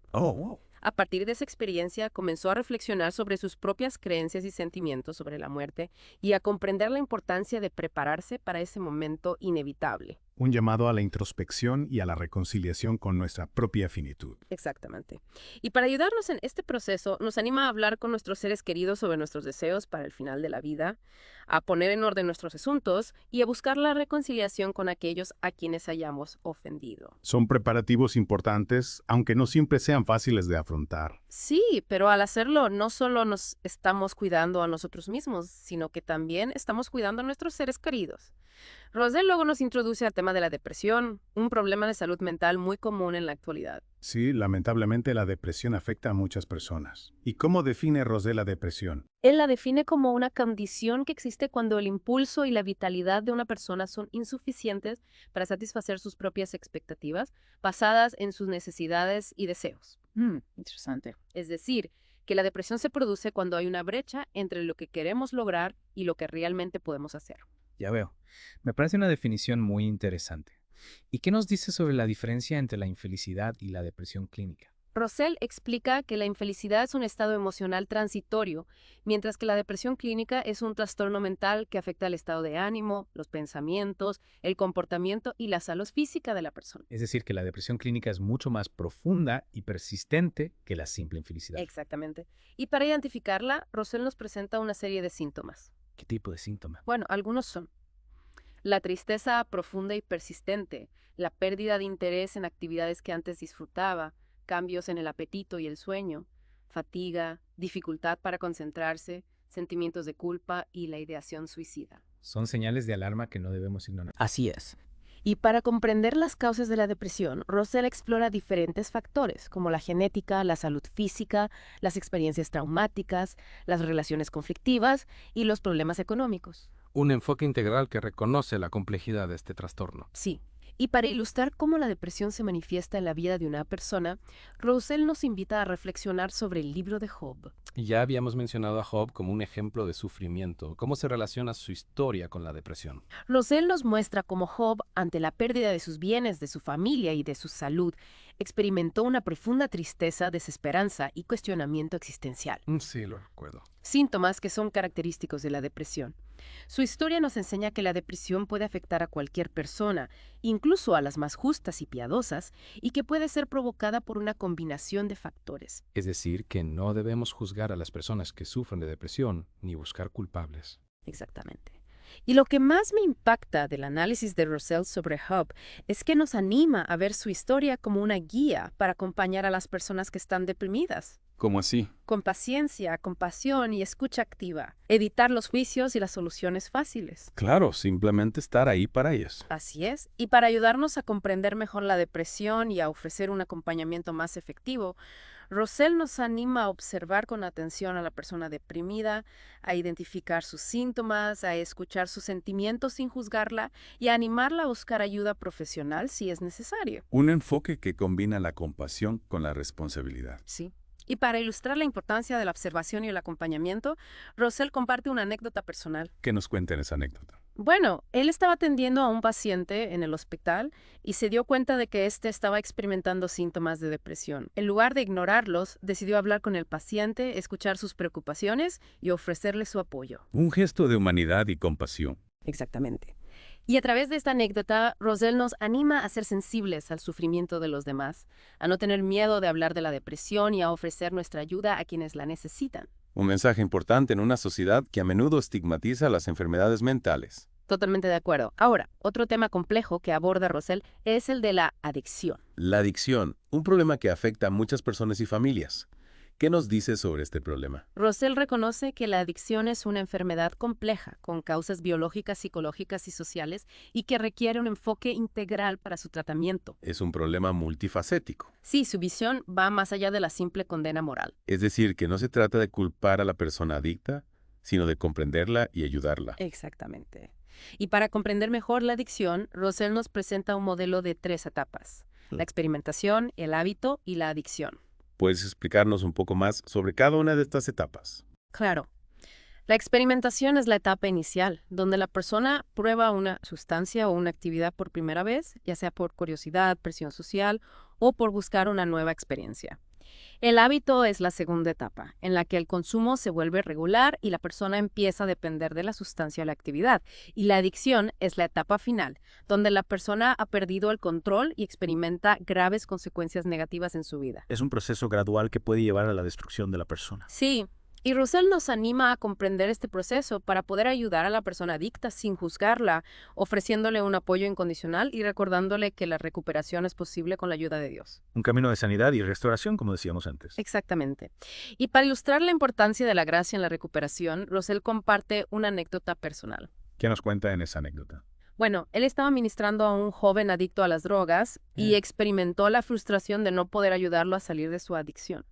A partir de esa experiencia, comenzó a reflexionar sobre sus propias creencias y sentimientos sobre la muerte y a comprender la importancia de prepararse para ese momento inevitable. Un llamado a la introspección y a la reconciliación con nuestra propia finitud. Exactamente. Y para ayudarnos en este proceso, nos anima a hablar con nuestros seres queridos sobre nuestros deseos para el final de la vida, a poner en orden nuestros asuntos y a buscar la reconciliación con aquellos a quienes hayamos ofendido. Son preparativos importantes, aunque no siempre sean fáciles de afrontar. Sí, pero al hacerlo no solo nos estamos cuidando a nosotros mismos, sino que también estamos cuidando a nuestros seres queridos. Russell luego nos introduce al tema de la depresión, un problema de salud mental muy común en la actualidad. Sí, lamentablemente la depresión afecta a muchas personas. ¿Y cómo define Russell la depresión? Él la define como una condición que existe cuando el impulso y la vitalidad de una persona son insuficientes para satisfacer sus propias expectativas, basadas en sus necesidades y deseos. Interesante. Es decir, que la depresión se produce cuando hay una brecha entre lo que queremos lograr y lo que realmente podemos hacer. Ya veo. Me parece una definición muy interesante. ¿Y qué nos dice sobre la diferencia entre la infelicidad y la depresión clínica? Russell explica que la infelicidad es un estado emocional transitorio, mientras que la depresión clínica es un trastorno mental que afecta el estado de ánimo, los pensamientos, el comportamiento y la salud física de la persona. Es decir, que la depresión clínica es mucho más profunda y persistente que la simple infelicidad. Exactamente. Y para identificarla, Russell nos presenta una serie de síntomas. ¿Qué tipo de síntoma? Bueno, algunos son la tristeza profunda y persistente, la pérdida de interés en actividades que antes disfrutaba, cambios en el apetito y el sueño, fatiga, dificultad para concentrarse, sentimientos de culpa y la ideación suicida. Son señales de alarma que no debemos ignorar. Así es. Y para comprender las causas de la depresión, Russell explora diferentes factores, como la genética, la salud física, las experiencias traumáticas, las relaciones conflictivas y los problemas económicos. Un enfoque integral que reconoce la complejidad de este trastorno. Sí. Y para ilustrar cómo la depresión se manifiesta en la vida de una persona, Roussel nos invita a reflexionar sobre el libro de Job. Ya habíamos mencionado a Job como un ejemplo de sufrimiento. ¿Cómo se relaciona su historia con la depresión? Roussel nos muestra cómo Job, ante la pérdida de sus bienes, de su familia y de su salud, experimentó una profunda tristeza, desesperanza y cuestionamiento existencial. Sí, lo recuerdo. Síntomas que son característicos de la depresión. Su historia nos enseña que la depresión puede afectar a cualquier persona, incluso a las más justas y piadosas, y que puede ser provocada por una combinación de factores. Es decir, que no debemos juzgar a las personas que sufren de depresión ni buscar culpables. Exactamente. Y lo que más me impacta del análisis de Roussel sobre Job es que nos anima a ver su historia como una guía para acompañar a las personas que están deprimidas. ¿Cómo así? Con paciencia, compasión y escucha activa. Evitar los juicios y las soluciones fáciles. Claro, simplemente estar ahí para ellos. Así es. Y para ayudarnos a comprender mejor la depresión y a ofrecer un acompañamiento más efectivo, Roussel nos anima a observar con atención a la persona deprimida, a identificar sus síntomas, a escuchar sus sentimientos sin juzgarla y a animarla a buscar ayuda profesional si es necesario. Un enfoque que combina la compasión con la responsabilidad. Sí. Y para ilustrar la importancia de la observación y el acompañamiento, Roussel comparte una anécdota personal. ¿Qué nos cuenta en esa anécdota? Bueno, él estaba atendiendo a un paciente en el hospital y se dio cuenta de que éste estaba experimentando síntomas de depresión. En lugar de ignorarlos, decidió hablar con el paciente, escuchar sus preocupaciones y ofrecerle su apoyo. Un gesto de humanidad y compasión. Exactamente. Y a través de esta anécdota, Roussel nos anima a ser sensibles al sufrimiento de los demás, a no tener miedo de hablar de la depresión y a ofrecer nuestra ayuda a quienes la necesitan. Un mensaje importante en una sociedad que a menudo estigmatiza las enfermedades mentales. Totalmente de acuerdo. Ahora, otro tema complejo que aborda Roussel es el de la adicción. La adicción, un problema que afecta a muchas personas y familias. ¿Qué nos dice sobre este problema? Roussel reconoce que la adicción es una enfermedad compleja, con causas biológicas, psicológicas y sociales, y que requiere un enfoque integral para su tratamiento. Es un problema multifacético. Sí, su visión va más allá de la simple condena moral. Es decir, que no se trata de culpar a la persona adicta, sino de comprenderla y ayudarla. Exactamente. Y para comprender mejor la adicción, Roussel nos presenta un modelo de 3 etapas: la experimentación, el hábito y la adicción. ¿Puedes explicarnos un poco más sobre cada una de estas etapas? Claro. La experimentación es la etapa inicial, donde la persona prueba una sustancia o una actividad por primera vez, ya sea por curiosidad, presión social o por buscar una nueva experiencia. El hábito es la segunda etapa, en la que el consumo se vuelve regular y la persona empieza a depender de la sustancia o la actividad. Y la adicción es la etapa final, donde la persona ha perdido el control y experimenta graves consecuencias negativas en su vida. Es un proceso gradual que puede llevar a la destrucción de la persona. Sí. Y Roussel nos anima a comprender este proceso para poder ayudar a la persona adicta sin juzgarla, ofreciéndole un apoyo incondicional y recordándole que la recuperación es posible con la ayuda de Dios. Un camino de sanidad y restauración, como decíamos antes. Exactamente. Y para ilustrar la importancia de la gracia en la recuperación, Roussel comparte una anécdota personal. ¿Qué nos cuenta en esa anécdota? Bueno, él estaba ministrando a un joven adicto a las drogas y experimentó la frustración de no poder ayudarlo a salir de su adicción.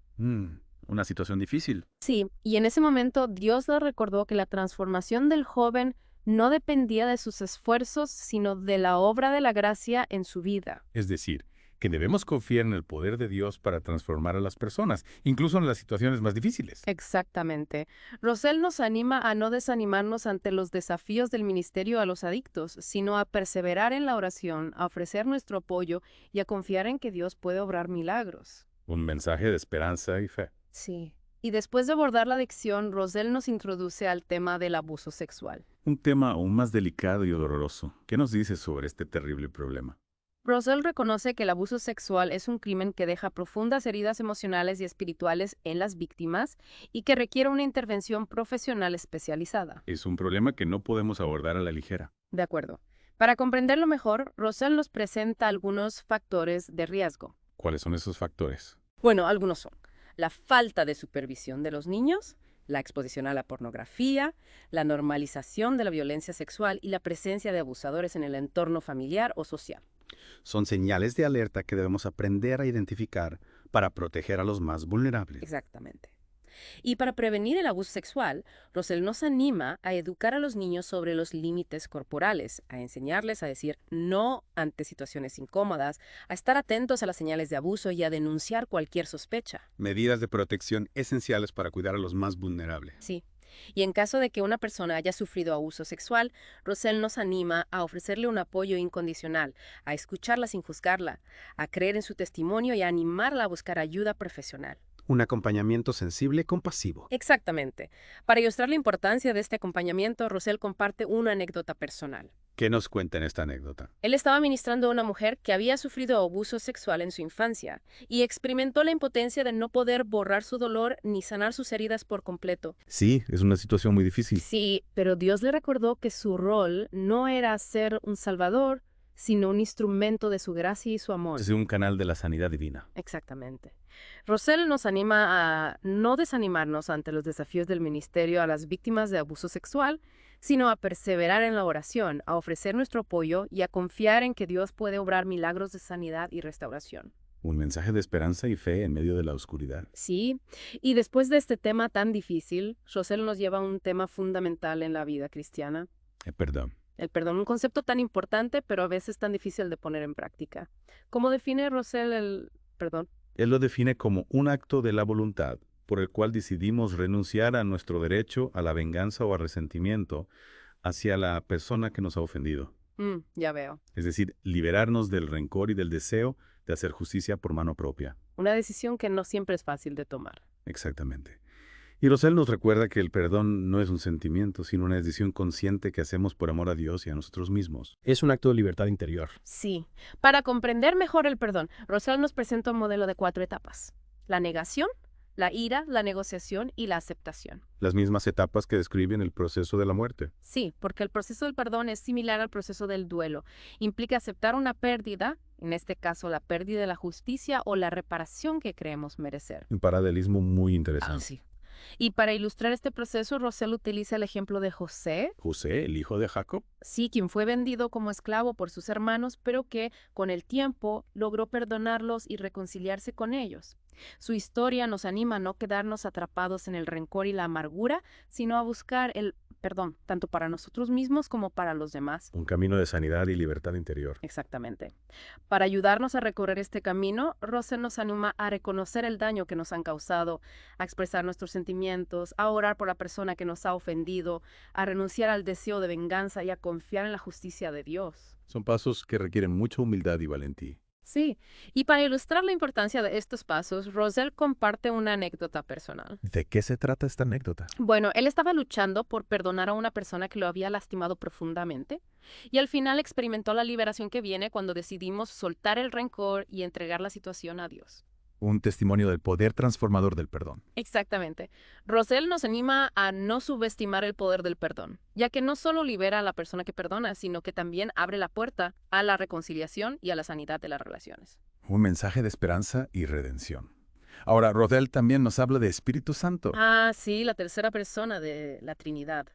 Una situación difícil. Sí, y en ese momento Dios le recordó que la transformación del joven no dependía de sus esfuerzos, sino de la obra de la gracia en su vida. Es decir, que debemos confiar en el poder de Dios para transformar a las personas, incluso en las situaciones más difíciles. Exactamente. Roussel nos anima a no desanimarnos ante los desafíos del ministerio a los adictos, sino a perseverar en la oración, a ofrecer nuestro apoyo y a confiar en que Dios puede obrar milagros. Un mensaje de esperanza y fe. Sí. Y después de abordar la adicción, Roussel nos introduce al tema del abuso sexual. Un tema aún más delicado y doloroso. ¿Qué nos dice sobre este terrible problema? Roussel reconoce que el abuso sexual es un crimen que deja profundas heridas emocionales y espirituales en las víctimas y que requiere una intervención profesional especializada. Es un problema que no podemos abordar a la ligera. De acuerdo. Para comprenderlo mejor, Roussel nos presenta algunos factores de riesgo. ¿Cuáles son esos factores? Bueno, algunos son la falta de supervisión de los niños, la exposición a la pornografía, la normalización de la violencia sexual y la presencia de abusadores en el entorno familiar o social. Son señales de alerta que debemos aprender a identificar para proteger a los más vulnerables. Exactamente. Y para prevenir el abuso sexual, Rosell nos anima a educar a los niños sobre los límites corporales, a enseñarles a decir no ante situaciones incómodas, a estar atentos a las señales de abuso y a denunciar cualquier sospecha. Medidas de protección esenciales para cuidar a los más vulnerables. Sí. Y en caso de que una persona haya sufrido abuso sexual, Rosell nos anima a ofrecerle un apoyo incondicional, a escucharla sin juzgarla, a creer en su testimonio y a animarla a buscar ayuda profesional. Un acompañamiento sensible, compasivo. Exactamente. Para ilustrar la importancia de este acompañamiento, Rosell comparte una anécdota personal. ¿Qué nos cuenta en esta anécdota? Él estaba ministrando a una mujer que había sufrido abuso sexual en su infancia y experimentó la impotencia de no poder borrar su dolor ni sanar sus heridas por completo. Sí, es una situación muy difícil. Sí, pero Dios le recordó que su rol no era ser un salvador, sino un instrumento de su gracia y su amor. Es un canal de la sanidad divina. Exactamente. Rosell nos anima a no desanimarnos ante los desafíos del ministerio a las víctimas de abuso sexual, sino a perseverar en la oración, a ofrecer nuestro apoyo y a confiar en que Dios puede obrar milagros de sanidad y restauración. Un mensaje de esperanza y fe en medio de la oscuridad. Sí, y después de este tema tan difícil, Rosell nos lleva a un tema fundamental en la vida cristiana. Perdón. El perdón, un concepto tan importante, pero a veces tan difícil de poner en práctica. ¿Cómo define Rosell el perdón? Él lo define como un acto de la voluntad, por el cual decidimos renunciar a nuestro derecho a la venganza o al resentimiento hacia la persona que nos ha ofendido. Ya veo. Es decir, liberarnos del rencor y del deseo de hacer justicia por mano propia. Una decisión que no siempre es fácil de tomar. Exactamente. Y Rosell nos recuerda que el perdón no es un sentimiento, sino una decisión consciente que hacemos por amor a Dios y a nosotros mismos. Es un acto de libertad interior. Sí. Para comprender mejor el perdón, Rosell nos presenta un modelo de 4 etapas. La negación, la ira, la negociación y la aceptación. Las mismas etapas que describen el proceso de la muerte. Sí, porque el proceso del perdón es similar al proceso del duelo. Implica aceptar una pérdida, en este caso la pérdida de la justicia o la reparación que creemos merecer. Un paralelismo muy interesante. Sí. Y para ilustrar este proceso, Rosell utiliza el ejemplo de José. José, el hijo de Jacob. Sí, quien fue vendido como esclavo por sus hermanos, pero que con el tiempo logró perdonarlos y reconciliarse con ellos. Su historia nos anima a no quedarnos atrapados en el rencor y la amargura, sino a buscar el perdón, tanto para nosotros mismos como para los demás. Un camino de sanidad y libertad interior. Exactamente. Para ayudarnos a recorrer este camino, Rosell nos anima a reconocer el daño que nos han causado, a expresar nuestros sentimientos, a orar por la persona que nos ha ofendido, a renunciar al deseo de venganza y a confiar en la justicia de Dios. Son pasos que requieren mucha humildad y valentía. Sí, y para ilustrar la importancia de estos pasos, Rosell comparte una anécdota personal. ¿De qué se trata esta anécdota? Bueno, él estaba luchando por perdonar a una persona que lo había lastimado profundamente y al final experimentó la liberación que viene cuando decidimos soltar el rencor y entregar la situación a Dios. Un testimonio del poder transformador del perdón. Exactamente. Rosell nos anima a no subestimar el poder del perdón, ya que no solo libera a la persona que perdona, sino que también abre la puerta a la reconciliación y a la sanidad de las relaciones. Un mensaje de esperanza y redención. Ahora, Rosell también nos habla de Espíritu Santo. Ah, sí, la tercera persona de la Trinidad.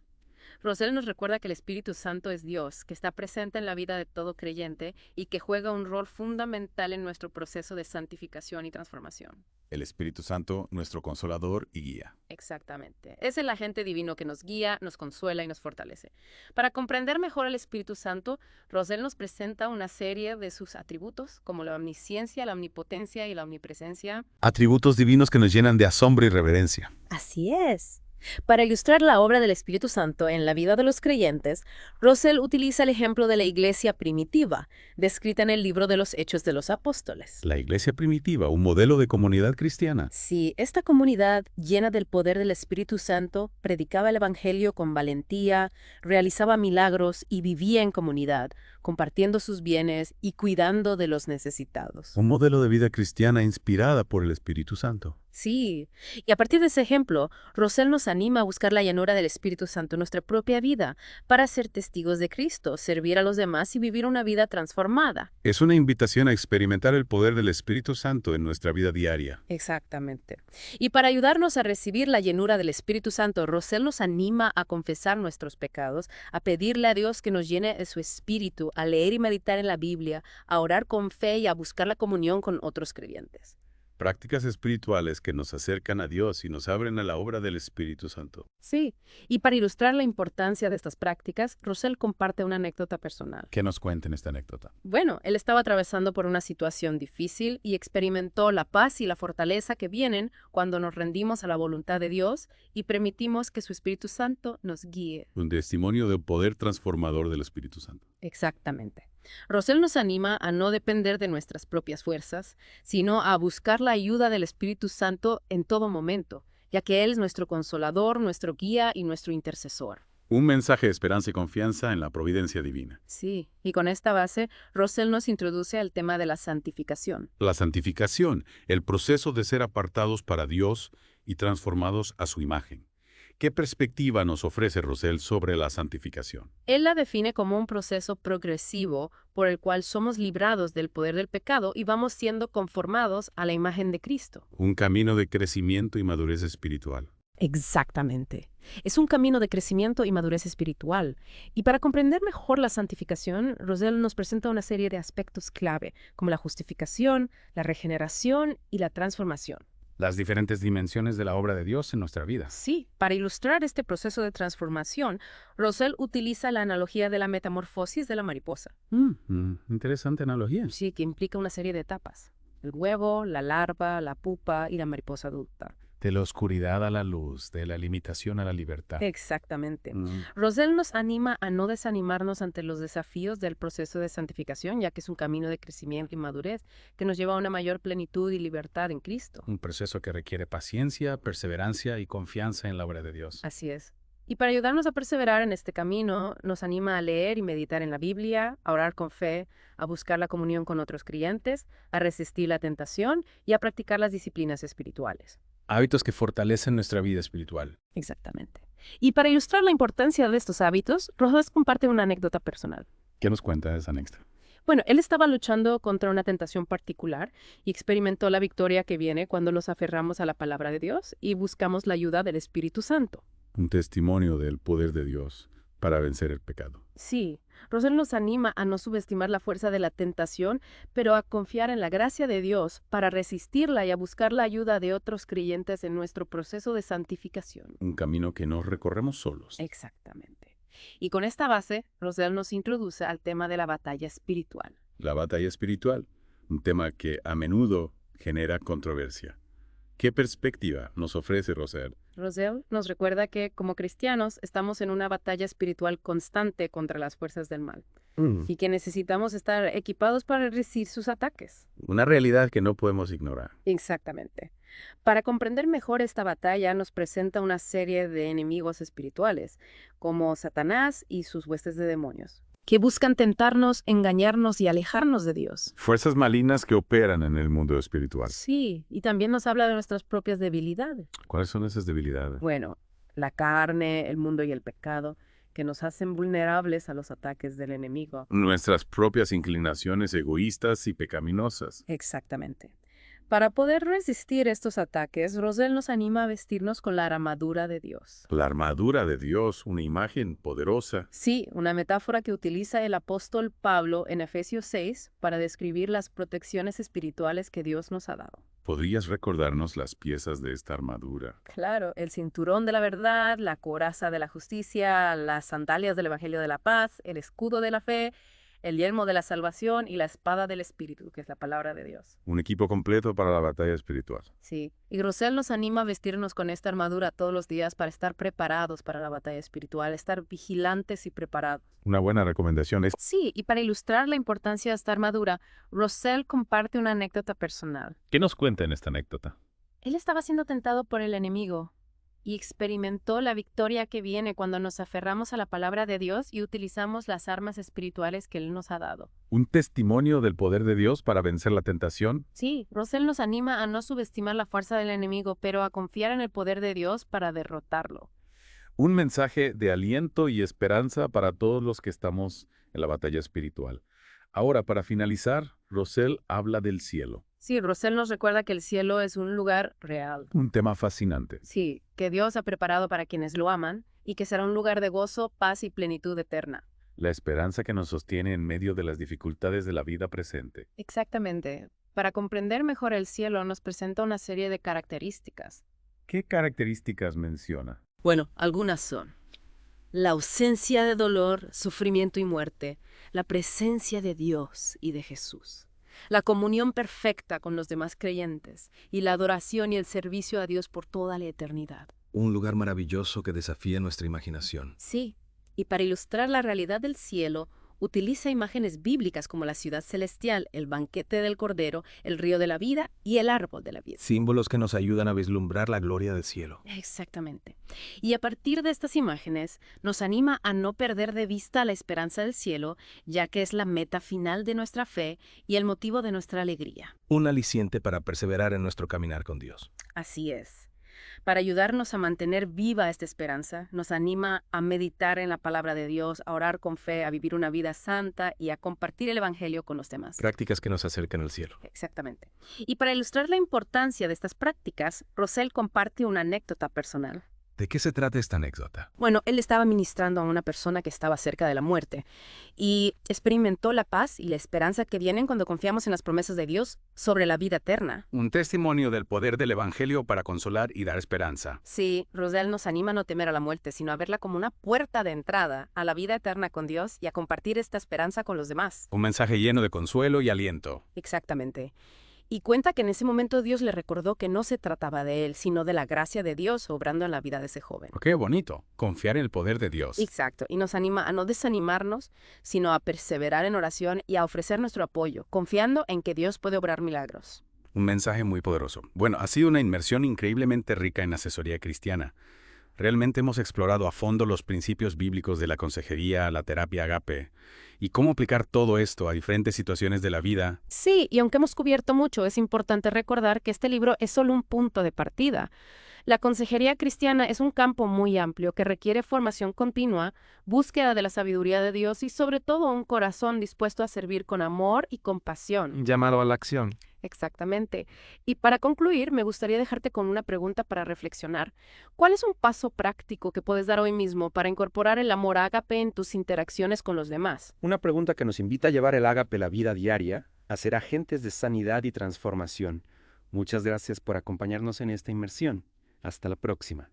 Rosell nos recuerda que el Espíritu Santo es Dios, que está presente en la vida de todo creyente y que juega un rol fundamental en nuestro proceso de santificación y transformación. El Espíritu Santo, nuestro consolador y guía. Exactamente. Es el agente divino que nos guía, nos consuela y nos fortalece. Para comprender mejor al Espíritu Santo, Rosell nos presenta una serie de sus atributos, como la omnisciencia, la omnipotencia y la omnipresencia. Atributos divinos que nos llenan de asombro y reverencia. Así es. Para ilustrar la obra del Espíritu Santo en la vida de los creyentes, Rosell utiliza el ejemplo de la iglesia primitiva, descrita en el libro de los Hechos de los Apóstoles. La iglesia primitiva, un modelo de comunidad cristiana. Sí, esta comunidad, llena del poder del Espíritu Santo, predicaba el Evangelio con valentía, realizaba milagros y vivía en comunidad, compartiendo sus bienes y cuidando de los necesitados. Un modelo de vida cristiana inspirada por el Espíritu Santo. Sí, y a partir de ese ejemplo, Rosell nos anima a buscar la llanura del Espíritu Santo en nuestra propia vida para ser testigos de Cristo, servir a los demás y vivir una vida transformada. Es una invitación a experimentar el poder del Espíritu Santo en nuestra vida diaria. Exactamente. Y para ayudarnos a recibir la llenura del Espíritu Santo, Rosell nos anima a confesar nuestros pecados, a pedirle a Dios que nos llene de su Espíritu, a leer y meditar en la Biblia, a orar con fe y a buscar la comunión con otros creyentes. prácticas espirituales que nos acercan a Dios y nos abren a la obra del Espíritu Santo. Sí, y para ilustrar la importancia de estas prácticas, Rosell comparte una anécdota personal. ¿Qué nos cuenta en esta anécdota? Bueno, él estaba atravesando por una situación difícil y experimentó la paz y la fortaleza que vienen cuando nos rendimos a la voluntad de Dios y permitimos que su Espíritu Santo nos guíe. Un testimonio del poder transformador del Espíritu Santo. Exactamente. Rosell nos anima a no depender de nuestras propias fuerzas, sino a buscar la ayuda del Espíritu Santo en todo momento, ya que Él es nuestro consolador, nuestro guía y nuestro intercesor. Un mensaje de esperanza y confianza en la providencia divina. Sí, y con esta base, Rosell nos introduce al tema de la santificación. La santificación, el proceso de ser apartados para Dios y transformados a su imagen. ¿Qué perspectiva nos ofrece Rosell sobre la santificación? Él la define como un proceso progresivo por el cual somos librados del poder del pecado y vamos siendo conformados a la imagen de Cristo. Un camino de crecimiento y madurez espiritual. Exactamente. Es un camino de crecimiento y madurez espiritual. Y para comprender mejor la santificación, Rosell nos presenta una serie de aspectos clave, como la justificación, la regeneración y la transformación. Las diferentes dimensiones de la obra de Dios en nuestra vida. Sí, para ilustrar este proceso de transformación, Rosell utiliza la analogía de la metamorfosis de la mariposa. Interesante analogía. Sí, que implica una serie de etapas. El huevo, la larva, la pupa y la mariposa adulta. De la oscuridad a la luz, de la limitación a la libertad. Exactamente. Rosell nos anima a no desanimarnos ante los desafíos del proceso de santificación, ya que es un camino de crecimiento y madurez que nos lleva a una mayor plenitud y libertad en Cristo. Un proceso que requiere paciencia, perseverancia y confianza en la obra de Dios. Así es. Y para ayudarnos a perseverar en este camino, nos anima a leer y meditar en la Biblia, a orar con fe, a buscar la comunión con otros creyentes, a resistir la tentación y a practicar las disciplinas espirituales. Hábitos que fortalecen nuestra vida espiritual. Exactamente. Y para ilustrar la importancia de estos hábitos, Rosell comparte una anécdota personal. ¿Qué nos cuenta esa anécdota? Bueno, él estaba luchando contra una tentación particular y experimentó la victoria que viene cuando nos aferramos a la palabra de Dios y buscamos la ayuda del Espíritu Santo. Un testimonio del poder de Dios para vencer el pecado. Sí, Rosell nos anima a no subestimar la fuerza de la tentación, pero a confiar en la gracia de Dios para resistirla y a buscar la ayuda de otros creyentes en nuestro proceso de santificación. Un camino que no recorremos solos. Exactamente. Y con esta base, Rosell nos introduce al tema de la batalla espiritual. La batalla espiritual, un tema que a menudo genera controversia. ¿Qué perspectiva nos ofrece Rosell? Rosell nos recuerda que, como cristianos, estamos en una batalla espiritual constante contra las fuerzas del mal y que necesitamos estar equipados para resistir sus ataques. Una realidad que no podemos ignorar. Exactamente. Para comprender mejor esta batalla, nos presenta una serie de enemigos espirituales, como Satanás y sus huestes de demonios, que buscan tentarnos, engañarnos y alejarnos de Dios. Fuerzas malignas que operan en el mundo espiritual. Sí, y también nos habla de nuestras propias debilidades. ¿Cuáles son esas debilidades? Bueno, la carne, el mundo y el pecado, que nos hacen vulnerables a los ataques del enemigo. Nuestras propias inclinaciones egoístas y pecaminosas. Exactamente. Para poder resistir estos ataques, Rosell nos anima a vestirnos con la armadura de Dios. La armadura de Dios, una imagen poderosa. Sí, una metáfora que utiliza el apóstol Pablo en Efesios 6 para describir las protecciones espirituales que Dios nos ha dado. ¿Podrías recordarnos las piezas de esta armadura? Claro, el cinturón de la verdad, la coraza de la justicia, las sandalias del Evangelio de la paz, el escudo de la fe, el yelmo de la salvación y la espada del Espíritu, que es la palabra de Dios. Un equipo completo para la batalla espiritual. Sí, y Rosell nos anima a vestirnos con esta armadura todos los días para estar preparados para la batalla espiritual, estar vigilantes y preparados. Una buena recomendación es... Sí, y para ilustrar la importancia de esta armadura, Rosell comparte una anécdota personal. ¿Qué nos cuenta en esta anécdota? Él estaba siendo tentado por el enemigo y experimentó la victoria que viene cuando nos aferramos a la palabra de Dios y utilizamos las armas espirituales que Él nos ha dado. ¿Un testimonio del poder de Dios para vencer la tentación? Sí, Rosell nos anima a no subestimar la fuerza del enemigo, pero a confiar en el poder de Dios para derrotarlo. Un mensaje de aliento y esperanza para todos los que estamos en la batalla espiritual. Ahora, para finalizar, Rosell habla del cielo. Sí, Rosell nos recuerda que el cielo es un lugar real. Un tema fascinante. Sí, que Dios ha preparado para quienes lo aman y que será un lugar de gozo, paz y plenitud eterna. La esperanza que nos sostiene en medio de las dificultades de la vida presente. Exactamente. Para comprender mejor el cielo nos presenta una serie de características. ¿Qué características menciona? Bueno, algunas son la ausencia de dolor, sufrimiento y muerte, la presencia de Dios y de Jesús, la comunión perfecta con los demás creyentes y la adoración y el servicio a Dios por toda la eternidad. Un lugar maravilloso que desafía nuestra imaginación. Sí, y para ilustrar la realidad del cielo, utiliza imágenes bíblicas como la ciudad celestial, el banquete del Cordero, el río de la vida y el árbol de la vida. Símbolos que nos ayudan a vislumbrar la gloria del cielo. Exactamente. Y a partir de estas imágenes, nos anima a no perder de vista la esperanza del cielo, ya que es la meta final de nuestra fe y el motivo de nuestra alegría. Un aliciente para perseverar en nuestro caminar con Dios. Así es. Para ayudarnos a mantener viva esta esperanza, nos anima a meditar en la palabra de Dios, a orar con fe, a vivir una vida santa y a compartir el Evangelio con los demás. Prácticas que nos acercan al cielo. Exactamente. Y para ilustrar la importancia de estas prácticas, Rosell comparte una anécdota personal. ¿De qué se trata esta anécdota? Bueno, él estaba ministrando a una persona que estaba cerca de la muerte y experimentó la paz y la esperanza que vienen cuando confiamos en las promesas de Dios sobre la vida eterna. Un testimonio del poder del Evangelio para consolar y dar esperanza. Sí, Rosell nos anima a no temer a la muerte, sino a verla como una puerta de entrada a la vida eterna con Dios y a compartir esta esperanza con los demás. Un mensaje lleno de consuelo y aliento. Exactamente. Y cuenta que en ese momento Dios le recordó que no se trataba de él, sino de la gracia de Dios obrando en la vida de ese joven. Qué bonito, confiar en el poder de Dios. Exacto, y nos anima a no desanimarnos, sino a perseverar en oración y a ofrecer nuestro apoyo, confiando en que Dios puede obrar milagros. Un mensaje muy poderoso. Bueno, ha sido una inmersión increíblemente rica en asesoría cristiana. Realmente hemos explorado a fondo los principios bíblicos de la consejería, la terapia Agape, y cómo aplicar todo esto a diferentes situaciones de la vida. Sí, y aunque hemos cubierto mucho, es importante recordar que este libro es solo un punto de partida. La consejería cristiana es un campo muy amplio que requiere formación continua, búsqueda de la sabiduría de Dios y sobre todo un corazón dispuesto a servir con amor y compasión. Llamado a la acción. Exactamente. Y para concluir, me gustaría dejarte con una pregunta para reflexionar. ¿Cuál es un paso práctico que puedes dar hoy mismo para incorporar el amor ágape en tus interacciones con los demás? Una pregunta que nos invita a llevar el ágape a la vida diaria, a ser agentes de sanidad y transformación. Muchas gracias por acompañarnos en esta inmersión. Hasta la próxima.